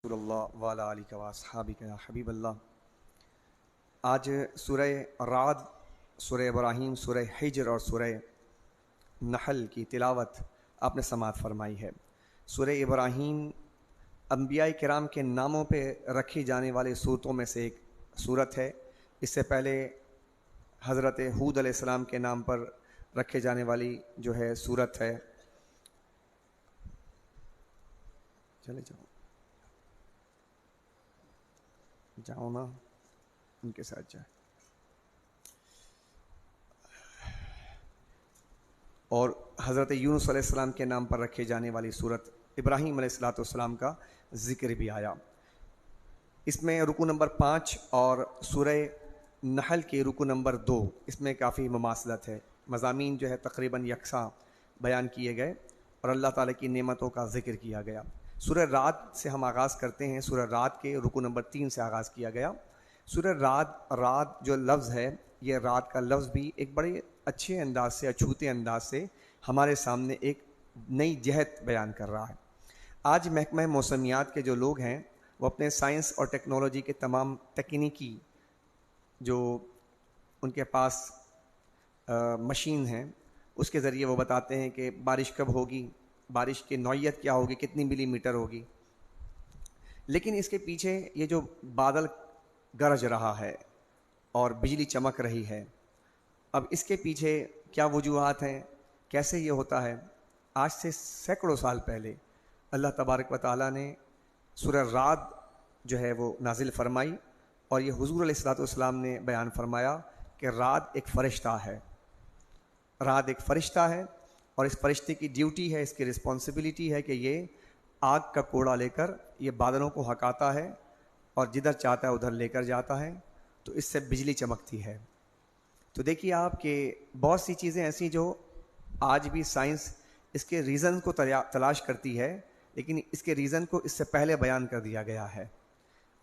رسول اللہ وعلیٰ علیہ واصحابہ یا حبیب اللہ۔ آج سورہ رعد، سورہ ابراہیم، سورہ حجر اور سورہ نحل کی تلاوت آپ نے سماعت فرمائی ہے۔ سورہ ابراہیم انبیاء کرام کے ناموں پہ رکھی جانے والی صورتوں میں سے ایک صورت ہے۔ اس سے پہلے حضرت ہود علیہ السلام کے نام پر رکھے جانے والی جو ہے صورت ہے، چلے جاؤ نا ان کے ساتھ جائے، اور حضرت یونس علیہ السلام کے نام پر رکھے جانے والی صورت ابراہیم علیہ السلام کا ذکر بھی آیا۔ اس میں رکو نمبر 5 اور سورہ نحل کے رکو نمبر 2، اس میں کافی مماثلت ہے، مضامین جو ہے تقریباً یکساں بیان کیے گئے اور اللہ تعالیٰ کی نعمتوں کا ذکر کیا گیا۔ سورہ رعد سے ہم آغاز کرتے ہیں۔ سورہ رعد کے رکو نمبر 3 سے آغاز کیا گیا۔ سورہ رعد جو لفظ ہے، یہ رعد کا لفظ بھی ایک بڑے اچھے انداز سے، اچھوتے انداز سے ہمارے سامنے ایک نئی جہت بیان کر رہا ہے۔ آج محکمہ موسمیات کے جو لوگ ہیں وہ اپنے سائنس اور ٹیکنالوجی کے تمام تکنیکی جو ان کے پاس مشین ہیں، اس کے ذریعے وہ بتاتے ہیں کہ بارش کب ہوگی، بارش کی نوعیت کیا ہوگی، کتنی ملی میٹر ہوگی۔ لیکن اس کے پیچھے یہ جو بادل گرج رہا ہے اور بجلی چمک رہی ہے، اب اس کے پیچھے کیا وجوہات ہیں، کیسے یہ ہوتا ہے؟ آج سے سینکڑوں سال پہلے اللہ تبارک و تعالیٰ نے سورہ رعد جو ہے وہ نازل فرمائی، اور یہ حضور علیہ السلام نے بیان فرمایا کہ رعد ایک فرشتہ ہے۔ رعد ایک فرشتہ ہے، اور اس فرشتے کی ڈیوٹی ہے، اس کی رسپانسبلٹی ہے کہ یہ آگ کا کوڑا لے کر یہ بادلوں کو ہکاتا ہے اور جدھر چاہتا ہے ادھر لے کر جاتا ہے، تو اس سے بجلی چمکتی ہے۔ تو دیکھیے آپ کہ بہت سی چیزیں ایسی جو آج بھی سائنس اس کے ریزن کو تلاش کرتی ہے، لیکن اس کے ریزن کو اس سے پہلے بیان کر دیا گیا ہے۔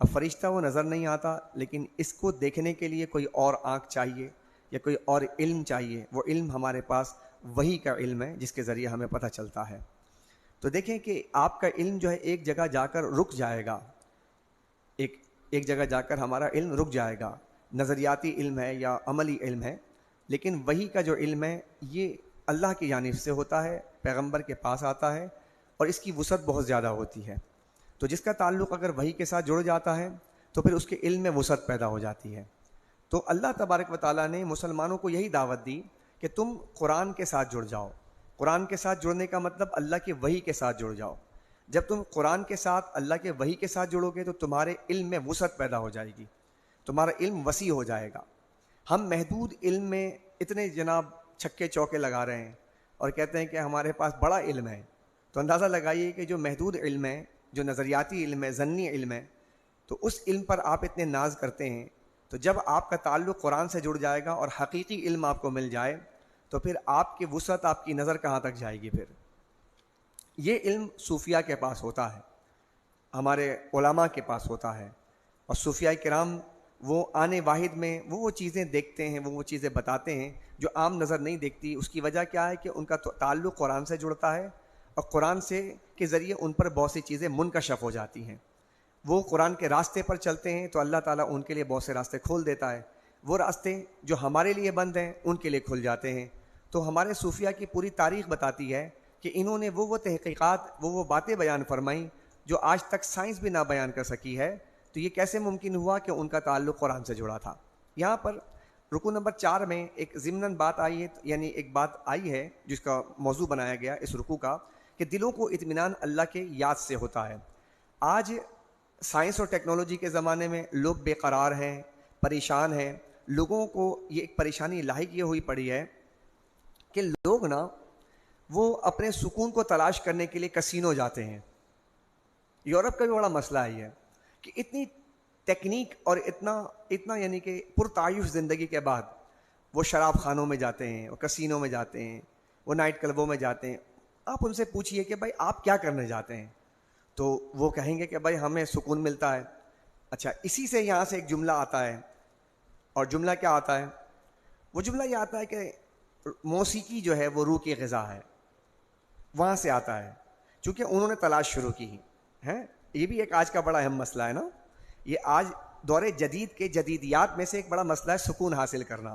اب فرشتہ وہ نظر نہیں آتا، لیکن اس کو دیکھنے کے لیے کوئی اور آنکھ چاہیے یا کوئی اور علم چاہیے۔ وہ علم ہمارے پاس وحی کا علم ہے، جس کے ذریعے ہمیں پتہ چلتا ہے۔ تو دیکھیں کہ آپ کا علم جو ہے ایک جگہ جا کر رک جائے گا، ایک جگہ جا کر ہمارا علم رک جائے گا، نظریاتی علم ہے یا عملی علم ہے، لیکن وحی کا جو علم ہے یہ اللہ کی جانب سے ہوتا ہے، پیغمبر کے پاس آتا ہے، اور اس کی وسعت بہت زیادہ ہوتی ہے۔ تو جس کا تعلق اگر وحی کے ساتھ جڑ جاتا ہے تو پھر اس کے علم میں وسعت پیدا ہو جاتی ہے۔ تو اللہ تبارک و تعالیٰ نے مسلمانوں کو یہی دعوت دی کہ تم قرآن کے ساتھ جڑ جاؤ۔ قرآن کے ساتھ جڑنے کا مطلب اللہ کے وحی کے ساتھ جڑ جاؤ۔ جب تم قرآن کے ساتھ، اللہ کے وحی کے ساتھ جڑو گے تو تمہارے علم میں وسعت پیدا ہو جائے گی، تمہارا علم وسیع ہو جائے گا۔ ہم محدود علم میں اتنے جناب چھکے چوکے لگا رہے ہیں اور کہتے ہیں کہ ہمارے پاس بڑا علم ہے، تو اندازہ لگائیے کہ جو محدود علم ہے، جو نظریاتی علم ہے، ضمنی علم ہے، تو اس علم پر آپ اتنے ناز کرتے ہیں۔ تو جب آپ کا تعلق قرآن سے جڑ جائے گا اور حقیقی علم آپ کو مل جائے تو پھر آپ کی وسعت، آپ کی نظر کہاں تک جائے گی؟ پھر یہ علم صوفیاء کے پاس ہوتا ہے، ہمارے علماء کے پاس ہوتا ہے، اور صوفیاء کرام وہ آنے واحد میں وہ چیزیں دیکھتے ہیں، وہ چیزیں بتاتے ہیں جو عام نظر نہیں دیکھتی۔ اس کی وجہ کیا ہے کہ ان کا تعلق قرآن سے جڑتا ہے، اور قرآن سے کے ذریعے ان پر بہت سی چیزیں منکشف ہو جاتی ہیں۔ وہ قرآن کے راستے پر چلتے ہیں تو اللہ تعالیٰ ان کے لیے بہت سے راستے کھول دیتا ہے، وہ راستے جو ہمارے لیے بند ہیں ان کے لیے کھل جاتے ہیں۔ تو ہمارے صوفیاء کی پوری تاریخ بتاتی ہے کہ انہوں نے وہ تحقیقات، وہ باتیں بیان فرمائیں جو آج تک سائنس بھی نہ بیان کر سکی ہے۔ تو یہ کیسے ممکن ہوا کہ ان کا تعلق قرآن سے جڑا تھا؟ یہاں پر رکو نمبر 4 میں ایک ضمناً بات آئی ہے، یعنی ایک بات آئی ہے جس کا موضوع بنایا گیا اس رکو کا، کہ دلوں کو اطمینان اللہ کے یاد سے ہوتا ہے۔ آج سائنس اور ٹیکنالوجی کے زمانے میں لوگ بے قرار ہیں، پریشان ہیں، لوگوں کو یہ ایک پریشانی لاحق یہ ہوئی پڑی ہے کہ لوگ نا وہ اپنے سکون کو تلاش کرنے کے لیے کسینو جاتے ہیں۔ یورپ کا بھی بڑا مسئلہ ہے کہ اتنی ٹیکنیک اور اتنا یعنی کہ پرتعیش زندگی کے بعد وہ شراب خانوں میں جاتے ہیں، وہ کسینوں میں جاتے ہیں، وہ نائٹ کلبوں میں جاتے ہیں۔ آپ ان سے پوچھئے کہ بھائی آپ کیا کرنے جاتے ہیں، تو وہ کہیں گے کہ بھائی ہمیں سکون ملتا ہے۔ اچھا، اسی سے یہاں سے ایک جملہ آتا ہے، اور جملہ کیا آتا ہے؟ وہ جملہ یہ آتا ہے کہ موسیقی جو ہے وہ روح کی غذا ہے، وہاں سے آتا ہے، چونکہ انہوں نے تلاش شروع کی ہے۔ یہ بھی ایک آج کا بڑا اہم مسئلہ ہے نا. یہ آج دور جدید کے جدیدیات میں سے ایک بڑا مسئلہ ہے سکون حاصل کرنا.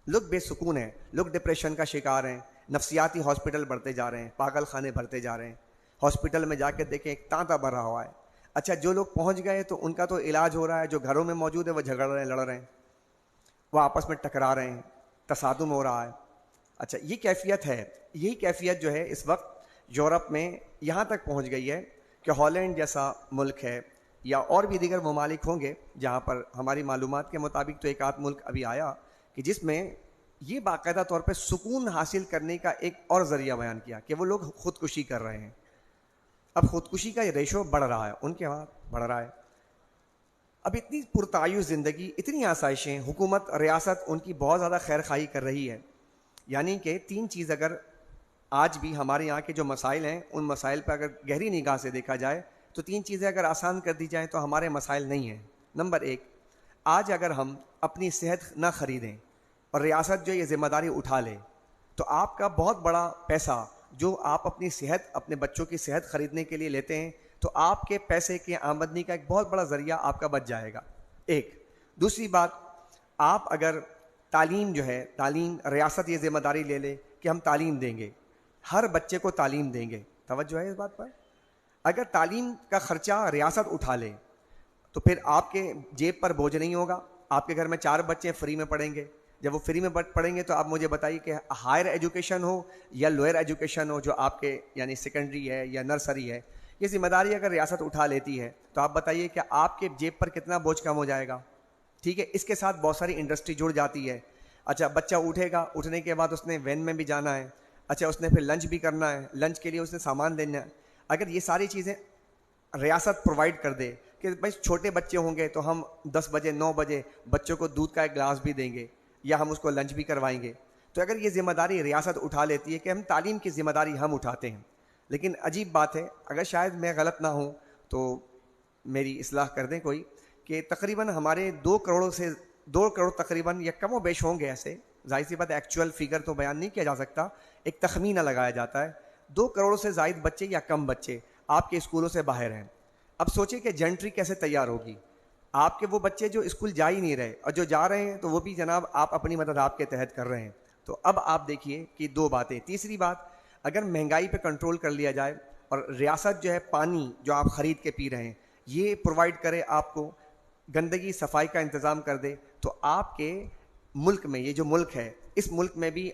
لوگ بے سکون ہیں, لوگ ڈپریشن کا شکار ہیں, نفسیاتی ہاسپٹل بڑھتے جا رہے ہیں, پاگل خانے بھرتے جا رہے ہیں. ہاسپٹل میں جا کے دیکھیں ایک تانتا بھرا ہوا ہے. اچھا جو لوگ پہنچ گئے تو ان کا تو علاج ہو رہا ہے, جو گھروں میں موجود ہے وہ جھگڑ رہے ہیں, لڑ رہے ہیں, وہ آپس میں ٹکرا رہے ہیں, تصادم ہو رہا ہے. اچھا یہ کیفیت ہے. یہی کیفیت جو ہے اس وقت یورپ میں یہاں تک پہنچ گئی ہے کہ ہالینڈ جیسا ملک ہے یا اور بھی دیگر ممالک ہوں گے جہاں پر ہماری معلومات کے مطابق تو ایک آدھ ملک ابھی آیا کہ جس میں یہ باقاعدہ طور پہ سکون حاصل کرنے کا ایک اور ذریعہ بیان کیا کہ وہ لوگ خودکشی کر رہے ہیں. اب خودکشی کا یہ ریشو بڑھ رہا ہے, ان کے وہاں بڑھ رہا ہے. اب اتنی پرتعیش زندگی, اتنی آسائشیں, حکومت ریاست ان کی بہت زیادہ خیر خواہی کر رہی ہے. یعنی کہ تین چیز اگر آج بھی ہمارے یہاں کے جو مسائل ہیں ان مسائل پہ اگر گہری نگاہ سے دیکھا جائے تو تین چیزیں اگر آسان کر دی جائیں تو ہمارے مسائل نہیں ہیں. نمبر ایک, آج اگر ہم اپنی صحت نہ خریدیں اور ریاست جو یہ ذمہ داری اٹھا لے تو آپ کا بہت بڑا پیسہ جو آپ اپنی صحت, اپنے بچوں کی صحت خریدنے کے لیے لیتے ہیں تو آپ کے پیسے کی آمدنی کا ایک بہت بڑا ذریعہ آپ کا بچ جائے گا. ایک. دوسری بات, آپ اگر تعلیم جو ہے, تعلیم ریاست یہ ذمہ داری لے لے کہ ہم تعلیم دیں گے, ہر بچے کو تعلیم دیں گے, توجہ ہے اس بات پر, اگر تعلیم کا خرچہ ریاست اٹھا لے تو پھر آپ کے جیب پر بوجھ نہیں ہوگا. آپ کے گھر میں 4 بچے فری میں پڑھیں گے. جب وہ فری میں پڑھیں گے تو آپ مجھے بتائیے کہ ہائر ایجوکیشن ہو یا لوئر ایجوکیشن ہو جو آپ کے یعنی سیکنڈری ہے یا نرسری ہے, یہ ذمہ داری اگر ریاست اٹھا لیتی ہے تو آپ بتائیے کہ آپ کے جیب پر کتنا بوجھ کم ہو جائے گا. ٹھیک ہے, اس کے ساتھ بہت ساری انڈسٹری جڑ جاتی ہے. اچھا بچہ اٹھے گا, اٹھنے کے بعد اس نے وین میں بھی جانا ہے, اچھا اس نے پھر لنچ بھی کرنا ہے, لنچ کے لیے اس نے سامان لینا ہے. اگر یہ ساری چیزیں ریاست پرووائڈ کر دے کہ بھائی چھوٹے بچے ہوں گے تو ہم 10 بجے 9 بجے بچوں کو دودھ کا ایک گلاس بھی دیں گے یا ہم اس کو لنچ بھی کروائیں گے, تو اگر یہ ذمہ داری ریاست اٹھا لیتی ہے کہ ہم تعلیم کی ذمہ داری ہم اٹھاتے ہیں. لیکن عجیب بات ہے, اگر شاید میں غلط نہ ہوں تو میری اصلاح کر دیں کوئی, کہ تقریباً ہمارے 2 کروڑ تقریباً یا کم و بیش ہوں گے ایسے, ظاہر سی بات ہے ایکچوئل فگر تو بیان نہیں کیا جا سکتا, ایک تخمینہ لگایا جاتا ہے 2 کروڑ سے زائد بچے یا کم بچے آپ کے اسکولوں سے باہر ہیں. اب سوچیں کہ جنٹری کیسے تیار ہوگی. آپ کے وہ بچے جو اسکول جا ہی نہیں رہے اور جو جا رہے ہیں تو وہ بھی جناب آپ اپنی مدد آپ کے تحت کر رہے ہیں. تو اب آپ دیکھیے کہ 2 باتیں. تیسری بات, اگر مہنگائی پہ کنٹرول کر لیا جائے اور ریاست جو ہے پانی جو آپ خرید کے پی رہے ہیں یہ پرووائڈ کرے آپ کو, گندگی صفائی کا انتظام کر دے, تو آپ کے ملک میں, یہ جو ملک ہے اس ملک میں بھی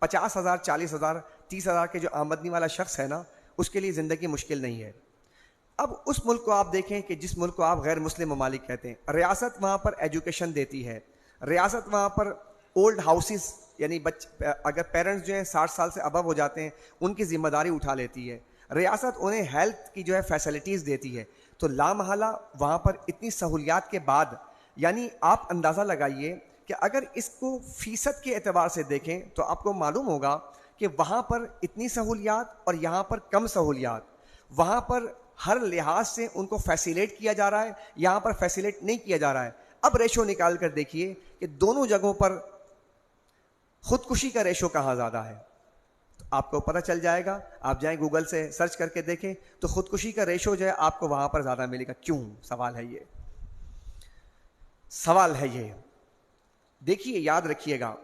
50,000 40,000 30,000 کے جو آمدنی والا شخص ہے نا اس کے لیے زندگی مشکل نہیں ہے. اب اس ملک کو آپ دیکھیں کہ جس ملک کو آپ غیر مسلم ممالک کہتے ہیں, ریاست وہاں پر ایجوکیشن دیتی ہے, ریاست وہاں پر اولڈ ہاؤسز یعنی اگر پیرنٹس جو ہیں 60 سال سے ابو ہو جاتے ہیں ان کی ذمہ داری اٹھا لیتی ہے, ریاست انہیں ہیلتھ کی جو ہے فیسلٹیز دیتی ہے. تو لامحالہ وہاں پر اتنی سہولیات کے بعد یعنی آپ اندازہ لگائیے کہ اگر اس کو فیصد کے اعتبار سے دیکھیں تو آپ کو معلوم ہوگا کہ وہاں پر اتنی سہولیات اور یہاں پر کم سہولیات, وہاں پر ہر لحاظ سے ان کو فیسیلیٹ کیا جا رہا ہے, یہاں پر فیسیلیٹ نہیں کیا جا رہا ہے. اب ریشو نکال کر دیکھیے کہ دونوں جگہوں پر خودکشی کا ریشو کہاں زیادہ ہے, تو آپ کو پتہ چل جائے گا. آپ جائیں گوگل سے سرچ کر کے دیکھیں تو خودکشی کا ریشو جو ہے آپ کو وہاں پر زیادہ ملے گا. کیوں؟ سوال ہے یہ. دیکھیے یاد رکھیے گا,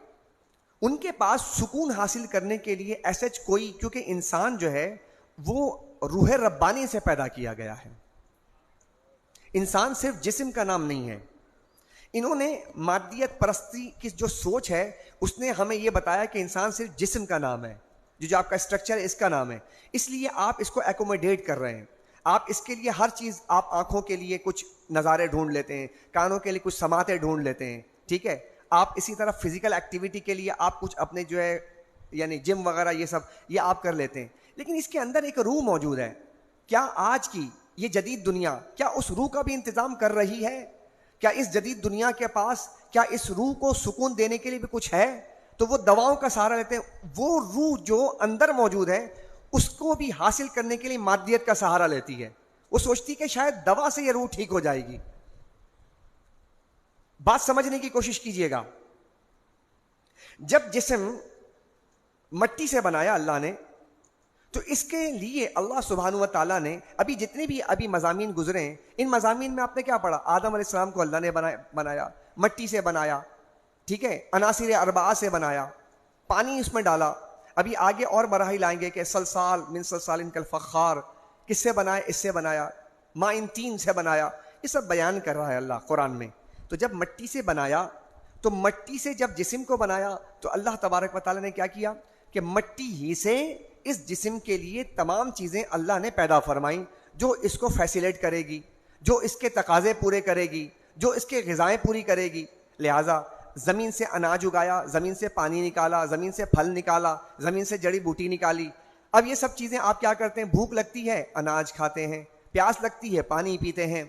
ان کے پاس سکون حاصل کرنے کے لیے ایسا کوئی, کیونکہ انسان جو ہے وہ روح ربانی سے پیدا کیا گیا ہے, انسان صرف جسم کا نام نہیں ہے. انہوں نے مادیت پرستی کی جو سوچ ہے اس نے ہمیں یہ بتایا کہ انسان صرف جسم کا نام ہے, جو آپ کا اسٹرکچر ہے اس کا نام ہے, اس لیے آپ اس کو ایکوموڈیٹ کر رہے ہیں. آپ اس کے لیے ہر چیز, آپ آنکھوں کے لیے کچھ نظارے ڈھونڈ لیتے ہیں, کانوں کے لیے کچھ سماعتیں ڈھونڈ لیتے ہیں, ٹھیک ہے. آپ اسی طرح فزیکل ایکٹیویٹی کے لیے آپ کچھ اپنے جو ہے یعنی جم وغیرہ یہ سب یہ آپ کر لیتے ہیں. لیکن اس کے اندر ایک روح موجود ہے. کیا آج کی یہ جدید دنیا کیا اس روح کا بھی انتظام کر رہی ہے؟ کیا اس جدید دنیا کے پاس کیا اس روح کو سکون دینے کے لیے بھی کچھ ہے؟ تو وہ دواؤں کا سہارا لیتے ہیں. وہ روح جو اندر موجود ہے اس کو بھی حاصل کرنے کے لیے مادیت کا سہارا لیتی ہے. وہ سوچتی کہ شاید دوا سے یہ روح ٹھیک ہو جائے گی. بات سمجھنے کی کوشش کیجئے گا. جب جسم مٹی سے بنایا اللہ نے تو اس کے لیے اللہ سبحانہ و تعالیٰ نے ابھی جتنے بھی ابھی مضامین گزرے ہیں، ان مضامین میں آپ نے کیا پڑھا؟ آدم علیہ السلام کو اللہ نے بنایا، مٹی سے بنایا، ٹھیک ہے، عناصر اربعہ سے بنایا، پانی اس میں ڈالا. ابھی آگے اور مراحل آئیں گے کہ سلسال من سلسال کالفخار، کس سے بنایا؟ اس سے بنایا، مائن تین سے بنایا. یہ سب بیان کر رہا ہے اللہ قرآن میں. تو جب مٹی سے بنایا، تو مٹی سے جب جسم کو بنایا تو اللہ تبارک و تعالیٰ نے کیا کیا کہ مٹی ہی سے اس جسم کے لیے تمام چیزیں اللہ نے پیدا فرمائیں جو اس کو فیسیلیٹ کرے گی، جو اس کے تقاضے پورے کرے گی، جو اس کے غذائیں پوری کرے گی. لہٰذا زمین سے اناج اگایا، زمین سے پانی نکالا، زمین سے پھل نکالا، زمین سے جڑی بوٹی نکالی. اب یہ سب چیزیں آپ کیا کرتے ہیں؟ بھوک لگتی ہے اناج کھاتے ہیں، پیاس لگتی ہے پانی پیتے ہیں،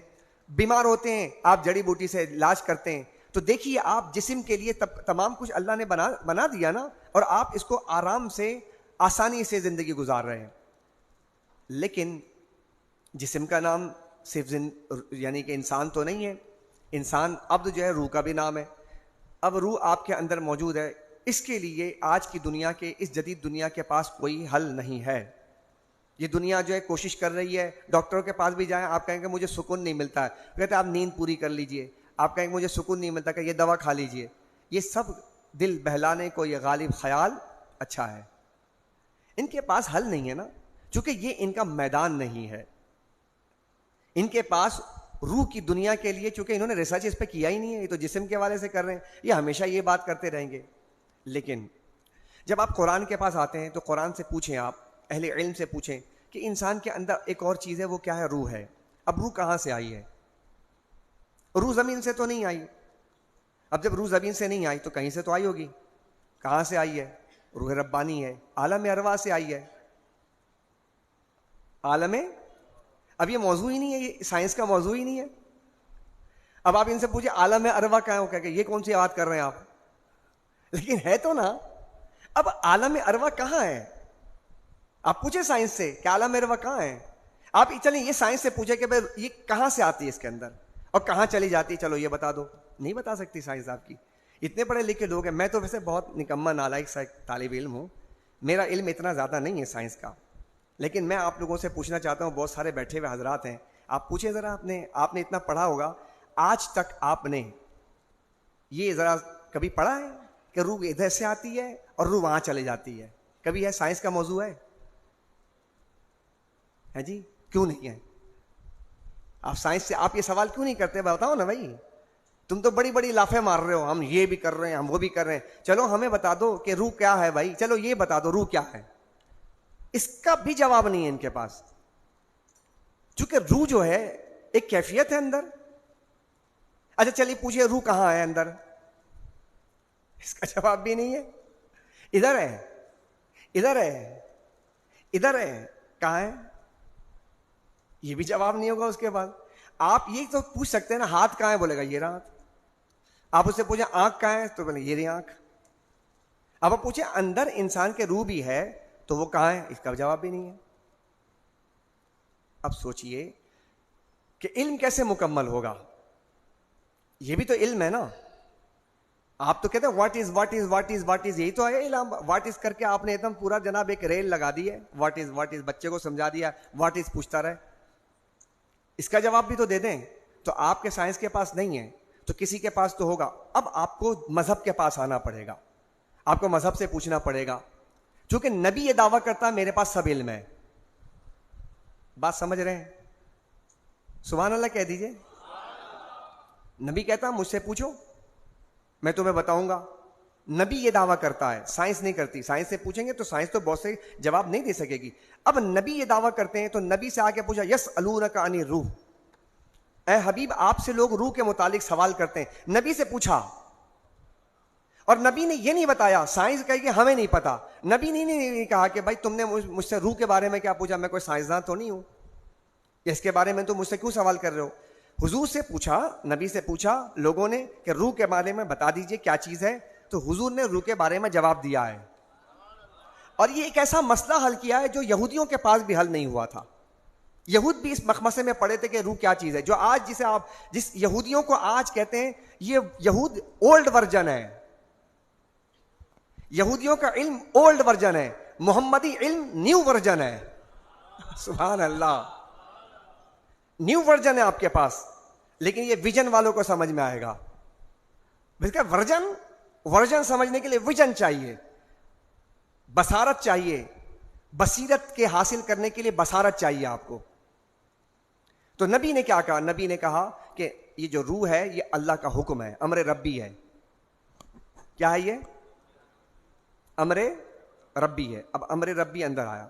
بیمار ہوتے ہیں آپ جڑی بوٹی سے علاج کرتے ہیں. تو دیکھیے آپ جسم کے لیے تمام کچھ اللہ نے بنا دیا نا، اور آپ اس کو آرام سے آسانی سے زندگی گزار رہے ہیں. لیکن جسم کا نام صرف یعنی کہ انسان تو نہیں ہے. انسان عبد جو ہے روح کا بھی نام ہے. اب روح آپ کے اندر موجود ہے. اس کے لیے آج کی دنیا کے، اس جدید دنیا کے پاس کوئی حل نہیں ہے. یہ دنیا جو ہے کوشش کر رہی ہے. ڈاکٹروں کے پاس بھی جائیں، آپ کہیں کہ مجھے سکون نہیں ملتا ہے، کہتے ہیں آپ نیند پوری کر لیجئے. آپ کہیں کہ مجھے سکون نہیں ملتا، کہ یہ دوا کھا لیجئے. یہ سب دل بہلانے کو یہ غالب خیال اچھا ہے. ان کے پاس حل نہیں ہے نا، چونکہ یہ ان کا میدان نہیں ہے. ان کے پاس روح کی دنیا کے لیے، چونکہ انہوں نے ریسرچ اس پہ کیا ہی نہیں ہے، یہ تو جسم کے حوالے سے کر رہے ہیں، یہ ہمیشہ یہ بات کرتے رہیں گے. لیکن جب آپ قرآن کے پاس آتے ہیں تو قرآن سے پوچھیں، آپ اہل علم سے پوچھیں کہ انسان کے اندر ایک اور چیز ہے، وہ کیا ہے؟ روح ہے. اب روح کہاں سے آئی ہے؟ روح زمین سے تو نہیں آئی. اب جب روح زمین سے نہیں آئی تو کہیں سے تو آئی ہوگی. کہاں سے آئی ہے؟ روح ربانی ہے، عالم ارواح سے آئی ہے. عالم، اب یہ موضوع ہی نہیں ہے، یہ سائنس کا موضوع ہی نہیں ہے. اب آپ ان سے پوچھیں عالم ارواح کہاں ہو، کہ یہ کون سی بات کر رہے ہیں آپ؟ لیکن ہے تو نا. اب عالم ارواح کہاں ہے؟ آپ پوچھیں سائنس سے کہ عالم ارواح کہاں ہے. آپ چلیں یہ سائنس سے پوچھیں کہ بھائی یہ کہاں سے آتی ہے اس کے اندر اور کہاں چلی جاتی ہے، چلو یہ بتا دو. نہیں بتا سکتی سائنس آپ کی. اتنے پڑھے لکھے لوگ ہیں. میں تو ویسے بہت نکما نالائق سا طالب علم ہوں، میرا علم اتنا زیادہ نہیں ہے سائنس کا. لیکن میں آپ لوگوں سے پوچھنا چاہتا ہوں، بہت سارے بیٹھے ہوئے حضرات ہیں، آپ پوچھیں ذرا، آپ نے اتنا پڑھا ہوگا، آج تک آپ نے یہ ذرا کبھی پڑھا ہے کہ روح ادھر سے آتی ہے اور روح وہاں چلے جاتی ہے؟ کبھی ہے؟ سائنس کا موضوع ہے جی؟ کیوں نہیں ہے؟ آپ سائنس سے آپ یہ سوال کیوں نہیں کرتے؟ بتاؤ نا بھائی. تم تو بڑی بڑی لافیں مار رہے ہو، ہم یہ بھی کر رہے ہیں، ہم وہ بھی کر رہے ہیں. چلو ہمیں بتا دو کہ روح کیا ہے بھائی. چلو یہ بتا دو روح کیا ہے. اس کا بھی جواب نہیں ہے ان کے پاس. چونکہ روح جو ہے ایک کیفیت ہے اندر. اچھا چلیے پوچھئے روح کہاں ہے اندر؟ اس کا جواب بھی نہیں ہے. ادھر ہے، ادھر ہے، ادھر ہے. کہاں ہے؟ یہ بھی جواب نہیں ہوگا اس کے بعد. آپ یہ تو پوچھ سکتے ہیں نا، ہاتھ کہاں ہے؟ بولے گا یہ رہا ہاتھ. آپ اس سے پوچھیں آنکھ کہاں ہے؟ تو بولے یہ رہی آنکھ. اب آپ پوچھیں اندر انسان کے روح بھی ہے تو وہ کہاں ہے؟ اس کا جواب بھی نہیں ہے. اب سوچئے کہ علم کیسے مکمل ہوگا؟ یہ بھی تو علم ہے نا. آپ تو کہتے ہیں what is what is what is what is, یہی تو ہے علم. واٹ از کر کے آپ نے ایک دم پورا جناب ایک ریل لگا دی ہے. واٹ از واٹ از، بچے کو سمجھا دیا واٹ از پوچھتا رہے. اس کا جواب بھی تو دے دیں. تو آپ کے سائنس کے پاس نہیں ہے تو کسی کے پاس تو ہوگا. اب آپ کو مذہب کے پاس آنا پڑے گا، آپ کو مذہب سے پوچھنا پڑے گا. چونکہ نبی یہ دعویٰ کرتا ہے میرے پاس سب علم ہے. بات سمجھ رہے ہیں؟ سبحان اللہ کہہ دیجئے. نبی کہتا مجھ سے پوچھو میں تمہیں بتاؤں گا. نبی یہ دعویٰ کرتا ہے، سائنس نہیں کرتی. سائنس سے پوچھیں گے تو سائنس تو بہت سے جواب نہیں دے سکے گی. اب نبی یہ دعویٰ کرتے ہیں تو نبی سے آ کے پوچھا یسألونک عن الروح، اے حبیب آپ سے لوگ روح کے متعلق سوال کرتے ہیں. نبی سے پوچھا اور نبی نے یہ نہیں بتایا، سائنس کہے کہ ہمیں نہیں پتا. نبی نے نہیں کہا کہ بھائی تم نے مجھ سے روح کے بارے میں کیا پوچھا، میں کوئی سائنسداں تو نہیں ہوں، اس کے بارے میں تو مجھ سے کیوں سوال کر رہے ہو. حضور سے پوچھا، نبی سے پوچھا لوگوں نے کہ روح کے بارے میں بتا دیجئے کیا چیز ہے، تو حضور نے روح کے بارے میں جواب دیا ہے. اور یہ ایک ایسا مسئلہ حل کیا ہے جو یہودیوں کے پاس بھی حل نہیں ہوا تھا. یہود بھی اس مخمصے میں پڑے تھے کہ روح کیا چیز ہے. جو آج جس یہودیوں کو آج کہتے ہیں، یہ یہود اولڈ ورژن ہے. یہودیوں کا علم اولڈ ورژن ہے. محمدی علم نیو ورژن ہے. سبحان اللہ, نیو ورژن ہے آپ کے پاس, لیکن یہ ویژن والوں کو سمجھ میں آئے گا. اس کا ورژن سمجھنے کے لیے ویژن چاہیے, بصارت چاہیے, بصیرت کے حاصل کرنے کے لیے بصارت چاہیے آپ کو. تو نبی نے کیا کہا؟ نبی نے کہا کہ یہ جو روح ہے یہ اللہ کا حکم ہے, امر ربی ہے. کیا ہے یہ؟ امر ربی ہے. اب امر ربی اندر آیا,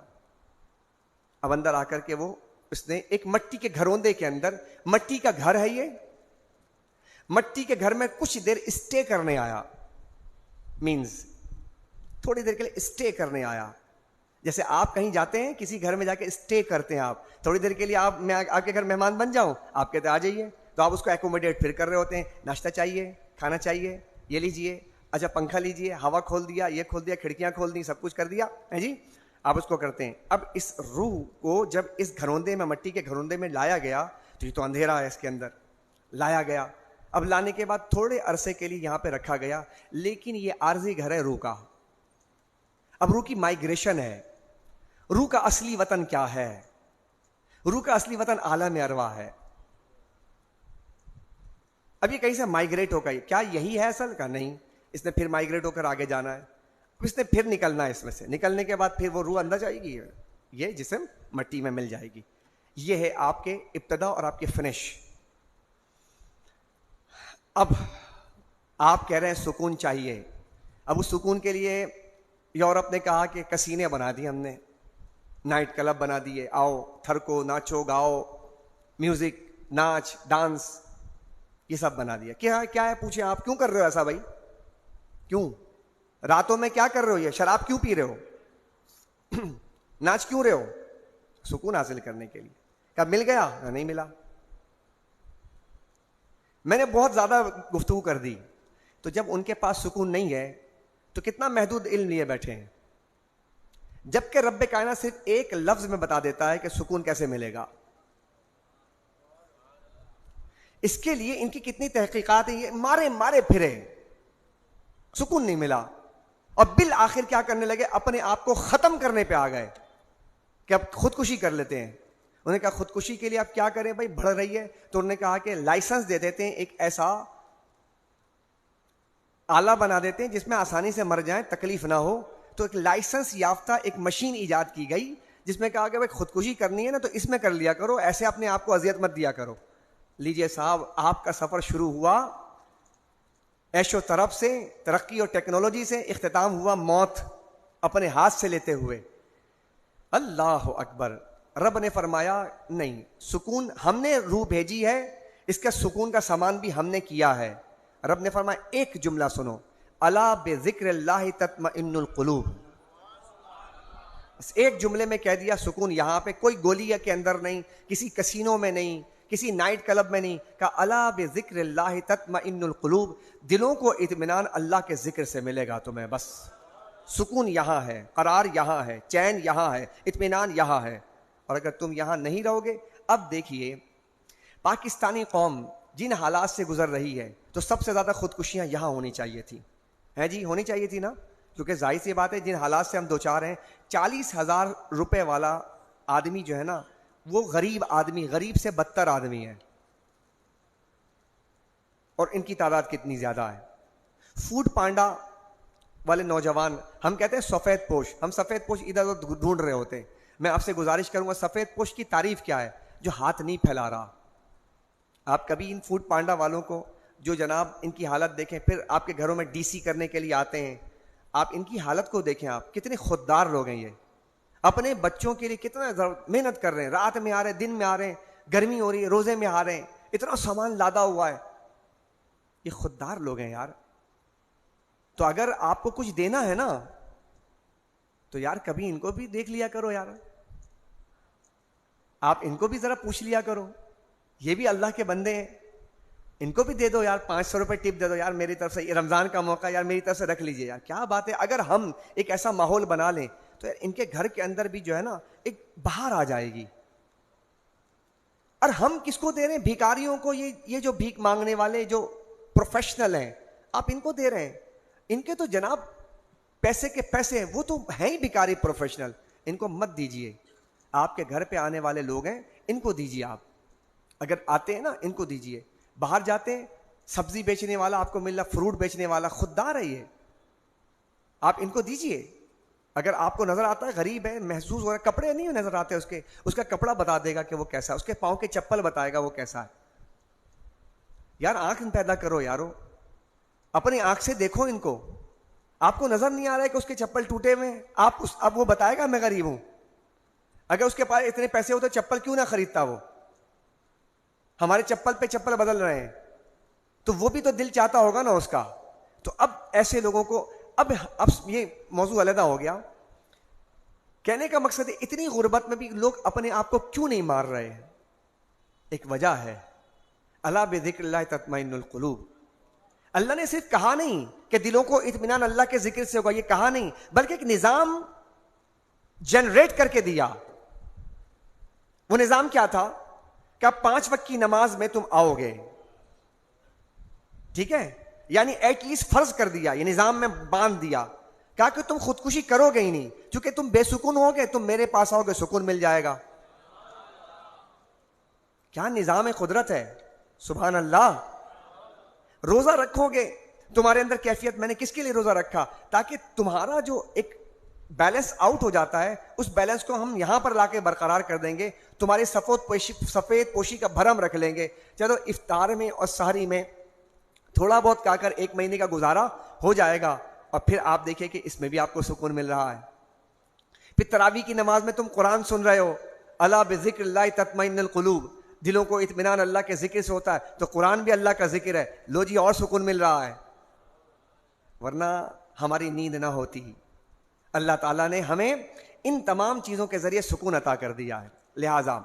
اب اندر آ کر کے وہ اس نے ایک مٹی کے گھروندے کے اندر, مٹی کا گھر ہے یہ, مٹی کے گھر میں کچھ دیر اسٹے کرنے آیا. مینز تھوڑی دیر کے لیے اسٹے کرنے آیا. جیسے آپ کہیں جاتے ہیں, کسی گھر میں جا کے اسٹے کرتے ہیں آپ تھوڑی دیر کے لیے, میں آپ کے گھر مہمان بن جاؤں, آپ کہتے ہیں آ جائیے, تو آپ اس کو ایکوموڈیٹ پھر کر رہے ہوتے ہیں. ناشتہ چاہیے, کھانا چاہیے, یہ لیجئے, اچھا پنکھا لیجئے, ہوا کھول دیا, یہ کھول دیا, کھڑکیاں کھول دی, سب کچھ کر دیا ہے جی, آپ اس کو کرتے ہیں. اب اس روح کو جب اس گھروندے میں, مٹی کے گھروندے میں لایا گیا, تو یہ تو اندھیرا ہے اس کے اندر, لایا گیا. اب لانے کے بعد تھوڑے عرصے کے لیے یہاں پہ رکھا گیا, لیکن یہ عارضی گھر ہے روح کا. اب روح کی مائگریشن ہے. روح کا اصلی وطن کیا ہے؟ روح کا اصلی وطن عالم ارواح ہے. اب یہ کہیں سے مائگریٹ ہو گئی, کیا یہی ہے اصل کا؟ نہیں, اس نے پھر مائگریٹ ہو کر آگے جانا ہے, اس نے پھر نکلنا ہے اس میں سے. نکلنے کے بعد پھر وہ روح اندر جائے گی, یہ جسم مٹی میں مل جائے گی. یہ ہے آپ کے ابتدا اور آپ کے فنش. اب آپ کہہ رہے ہیں سکون چاہیے. اب اس سکون کے لیے یورپ نے کہا کہ کسینے بنا دی ہم نے, نائٹ کلب بنا دیے, آؤ تھرکو, ناچو گاؤ, میوزک, ناچ, ڈانس, یہ سب بنا دیا. کیا ہے پوچھیں آپ, کیوں کر رہے ہو ایسا بھائی؟ کیوں راتوں میں کیا کر رہے ہو؟ یہ شراب کیوں پی رہے ہو؟ ناچ کیوں رہے ہو؟ سکون حاصل کرنے کے لیے. کب مل گیا؟ نہیں ملا. میں نے بہت زیادہ گفتگو کر دی, تو جب ان کے پاس سکون نہیں ہے تو کتنا محدود علم لیے بیٹھے ہیں, جبکہ رب کائنات صرف ایک لفظ میں بتا دیتا ہے کہ سکون کیسے ملے گا. اس کے لیے ان کی کتنی تحقیقات ہیں, یہ مارے پھرے, سکون نہیں ملا. اور بالآخر کیا کرنے لگے؟ اپنے آپ کو ختم کرنے پہ آ گئے کہ اب خودکشی کر لیتے ہیں. انہوں نے کہا خودکشی کے لیے آپ کیا کریں بھائی, بڑھ رہی ہے. تو انہوں نے کہا کہ لائسنس دے دیتے ہیں, ایک ایسا آلہ بنا دیتے ہیں جس میں آسانی سے مر جائیں, تکلیف نہ ہو. تو ایک لائسنس یافتہ ایک مشین ایجاد کی گئی جس میں کہا کہ بھائی خودکشی کرنی ہے نا تو اس میں کر لیا کرو, ایسے اپنے آپ کو اذیت مت دیا کرو. لیجئے صاحب, آپ کا سفر شروع ہوا عیش و طرب سے, ترقی اور ٹیکنالوجی سے, اختتام ہوا موت اپنے ہاتھ سے لیتے ہوئے. اللہ اکبر. رب نے فرمایا نہیں, سکون ہم نے روح بھیجی ہے, اس کا سکون کا سامان بھی ہم نے کیا ہے. رب نے فرمایا ایک جملہ سنو, الا بذکر اللہ تطمئن القلوب. ایک جملے میں کہہ دیا سکون یہاں پہ, کوئی گولی کے اندر نہیں, کسی کسینوں میں نہیں, کسی نائٹ کلب میں نہیں. کہا الا بذکر اللہ تطمئن القلوب, دلوں کو اطمینان اللہ کے ذکر سے ملے گا تمہیں. بس سکون یہاں ہے, قرار یہاں ہے, چین یہاں ہے, اطمینان یہاں ہے. اور اگر تم یہاں نہیں رہو گے, اب دیکھیے پاکستانی قوم جن حالات سے گزر رہی ہے, تو سب سے زیادہ خودکشیاں یہاں ہونی چاہیے تھی, ہیں جی, ہونی چاہیے تھی نا, کیونکہ ظاہر سی بات ہے جن حالات سے ہم دوچار ہیں, 40,000 روپے والا آدمی جو ہے نا وہ غریب آدمی, غریب سے بدتر آدمی ہے, اور ان کی تعداد کتنی زیادہ ہے. فوڈ پانڈا والے نوجوان, ہم کہتے ہیں سفید پوش, ہم سفید پوش ادھر ادھر ڈھونڈ رہے ہوتے ہیں. میں آپ سے گزارش کروں گا, سفید پوش کی تعریف کیا ہے؟ جو ہاتھ نہیں پھیلا رہا. آپ کبھی ان فوڈ پانڈا والوں کو, جو جناب ان کی حالت دیکھیں, پھر آپ کے گھروں میں ڈی سی کرنے کے لیے آتے ہیں, آپ ان کی حالت کو دیکھیں, آپ کتنے خوددار لوگ ہیں. یہ اپنے بچوں کے لیے کتنا محنت کر رہے ہیں, رات میں آ رہے ہیں, دن میں آ رہے ہیں, گرمی ہو رہی ہے, روزے میں آ رہے ہیں, اتنا سامان لادا ہوا ہے. یہ خوددار لوگ ہیں یار. تو اگر آپ کو کچھ دینا ہے نا تو یار کبھی ان کو بھی دیکھ لیا کرو یار, آپ ان کو بھی ذرا پوچھ لیا کرو, یہ بھی اللہ کے بندے ہیں, ان کو بھی دے دو یار, 500 روپے ٹپ دے دو یار میری طرف سے, یہ رمضان کا موقع یار میری طرف سے رکھ لیجئے یار. کیا بات ہے, اگر ہم ایک ایسا ماحول بنا لیں تو ان کے گھر کے اندر بھی جو ہے نا ایک بہار آ جائے گی. اور ہم کس کو دے رہے ہیں؟ بھیکاریوں کو. یہ جو بھیک مانگنے والے جو پروفیشنل ہیں, آپ ان کو دے رہے ہیں. ان کے تو جناب پیسے کے پیسے ہیں، وہ تو ہیں ہی بیکاری پروفیشنل، ان کو مت دیجیے. آپ کے گھر پہ آنے والے لوگ ہیں، ان کو دیجیے. آپ اگر آتے ہیں نا ان کو دیجیے. باہر جاتے ہیں، سبزی بیچنے والا آپ کو مل رہا، فروٹ بیچنے والا خوددار ہے یہ، آپ ان کو دیجیے. اگر آپ کو نظر آتا ہے غریب ہے، محسوس ہو رہا ہے، کپڑے نہیں نظر آتے اس کا کپڑا بتا دے گا کہ وہ کیسا ہے، اس کے پاؤں کے چپل بتائے گا وہ کیسا ہے. یار آنکھ پیدا کرو یارو، اپنی آنکھ سے دیکھو ان کو. آپ کو نظر نہیں آ رہا ہے کہ اس کے چپل ٹوٹے ہوئے ہیں؟ اب وہ بتائے گا میں غریب ہوں. اگر اس کے پاس اتنے پیسے ہوتے چپل کیوں نہ خریدتا وہ؟ ہمارے چپل پہ چپل بدل رہے ہیں تو وہ بھی تو دل چاہتا ہوگا نا اس کا. تو اب ایسے لوگوں کو اب یہ موضوع علیحدہ ہو گیا. کہنے کا مقصد ہے اتنی غربت میں بھی لوگ اپنے آپ کو کیوں نہیں مار رہے ہیں؟ ایک وجہ ہے، الا بذکر اللہ تطمئن القلوب. اللہ نے صرف کہا نہیں کہ دلوں کو اطمینان اللہ کے ذکر سے ہوگا، یہ کہا نہیں، بلکہ ایک نظام جنریٹ کر کے دیا. وہ نظام کیا تھا کہ اب 5 وقت کی نماز میں تم آؤ گے، ٹھیک ہے، یعنی ایٹ لیسٹ فرض کر دیا، یہ نظام میں باندھ دیا. کہا کہ تم خودکشی کرو گے ہی نہیں، کیونکہ تم بے سکون ہوگے، تم میرے پاس آؤ گے، سکون مل جائے گا. کیا نظام قدرت ہے، سبحان اللہ. روزہ رکھو گے، تمہارے اندر کیفیت. میں نے کس کے لیے روزہ رکھا؟ تاکہ تمہارا جو ایک بیلنس آؤٹ ہو جاتا ہے، اس بیلنس کو ہم یہاں پر لا کے برقرار کر دیں گے. تمہاری سفید پوشی کا بھرم رکھ لیں گے. چلو افطار میں اور سحری میں تھوڑا بہت کھا کر 1 مہینے کا گزارا ہو جائے گا، اور پھر آپ دیکھیں کہ اس میں بھی آپ کو سکون مل رہا ہے. پھر تراویح کی نماز میں تم قرآن سن رہے ہو، الا بذکر اللہ تطمئن القلوب، دلوں کو اطمینان اللہ کے ذکر سے ہوتا ہے، تو قرآن بھی اللہ کا ذکر ہے، لو جی اور سکون مل رہا ہے. ورنہ ہماری نیند نہ ہوتی. اللہ تعالیٰ نے ہمیں ان تمام چیزوں کے ذریعے سکون عطا کر دیا ہے. لہٰذا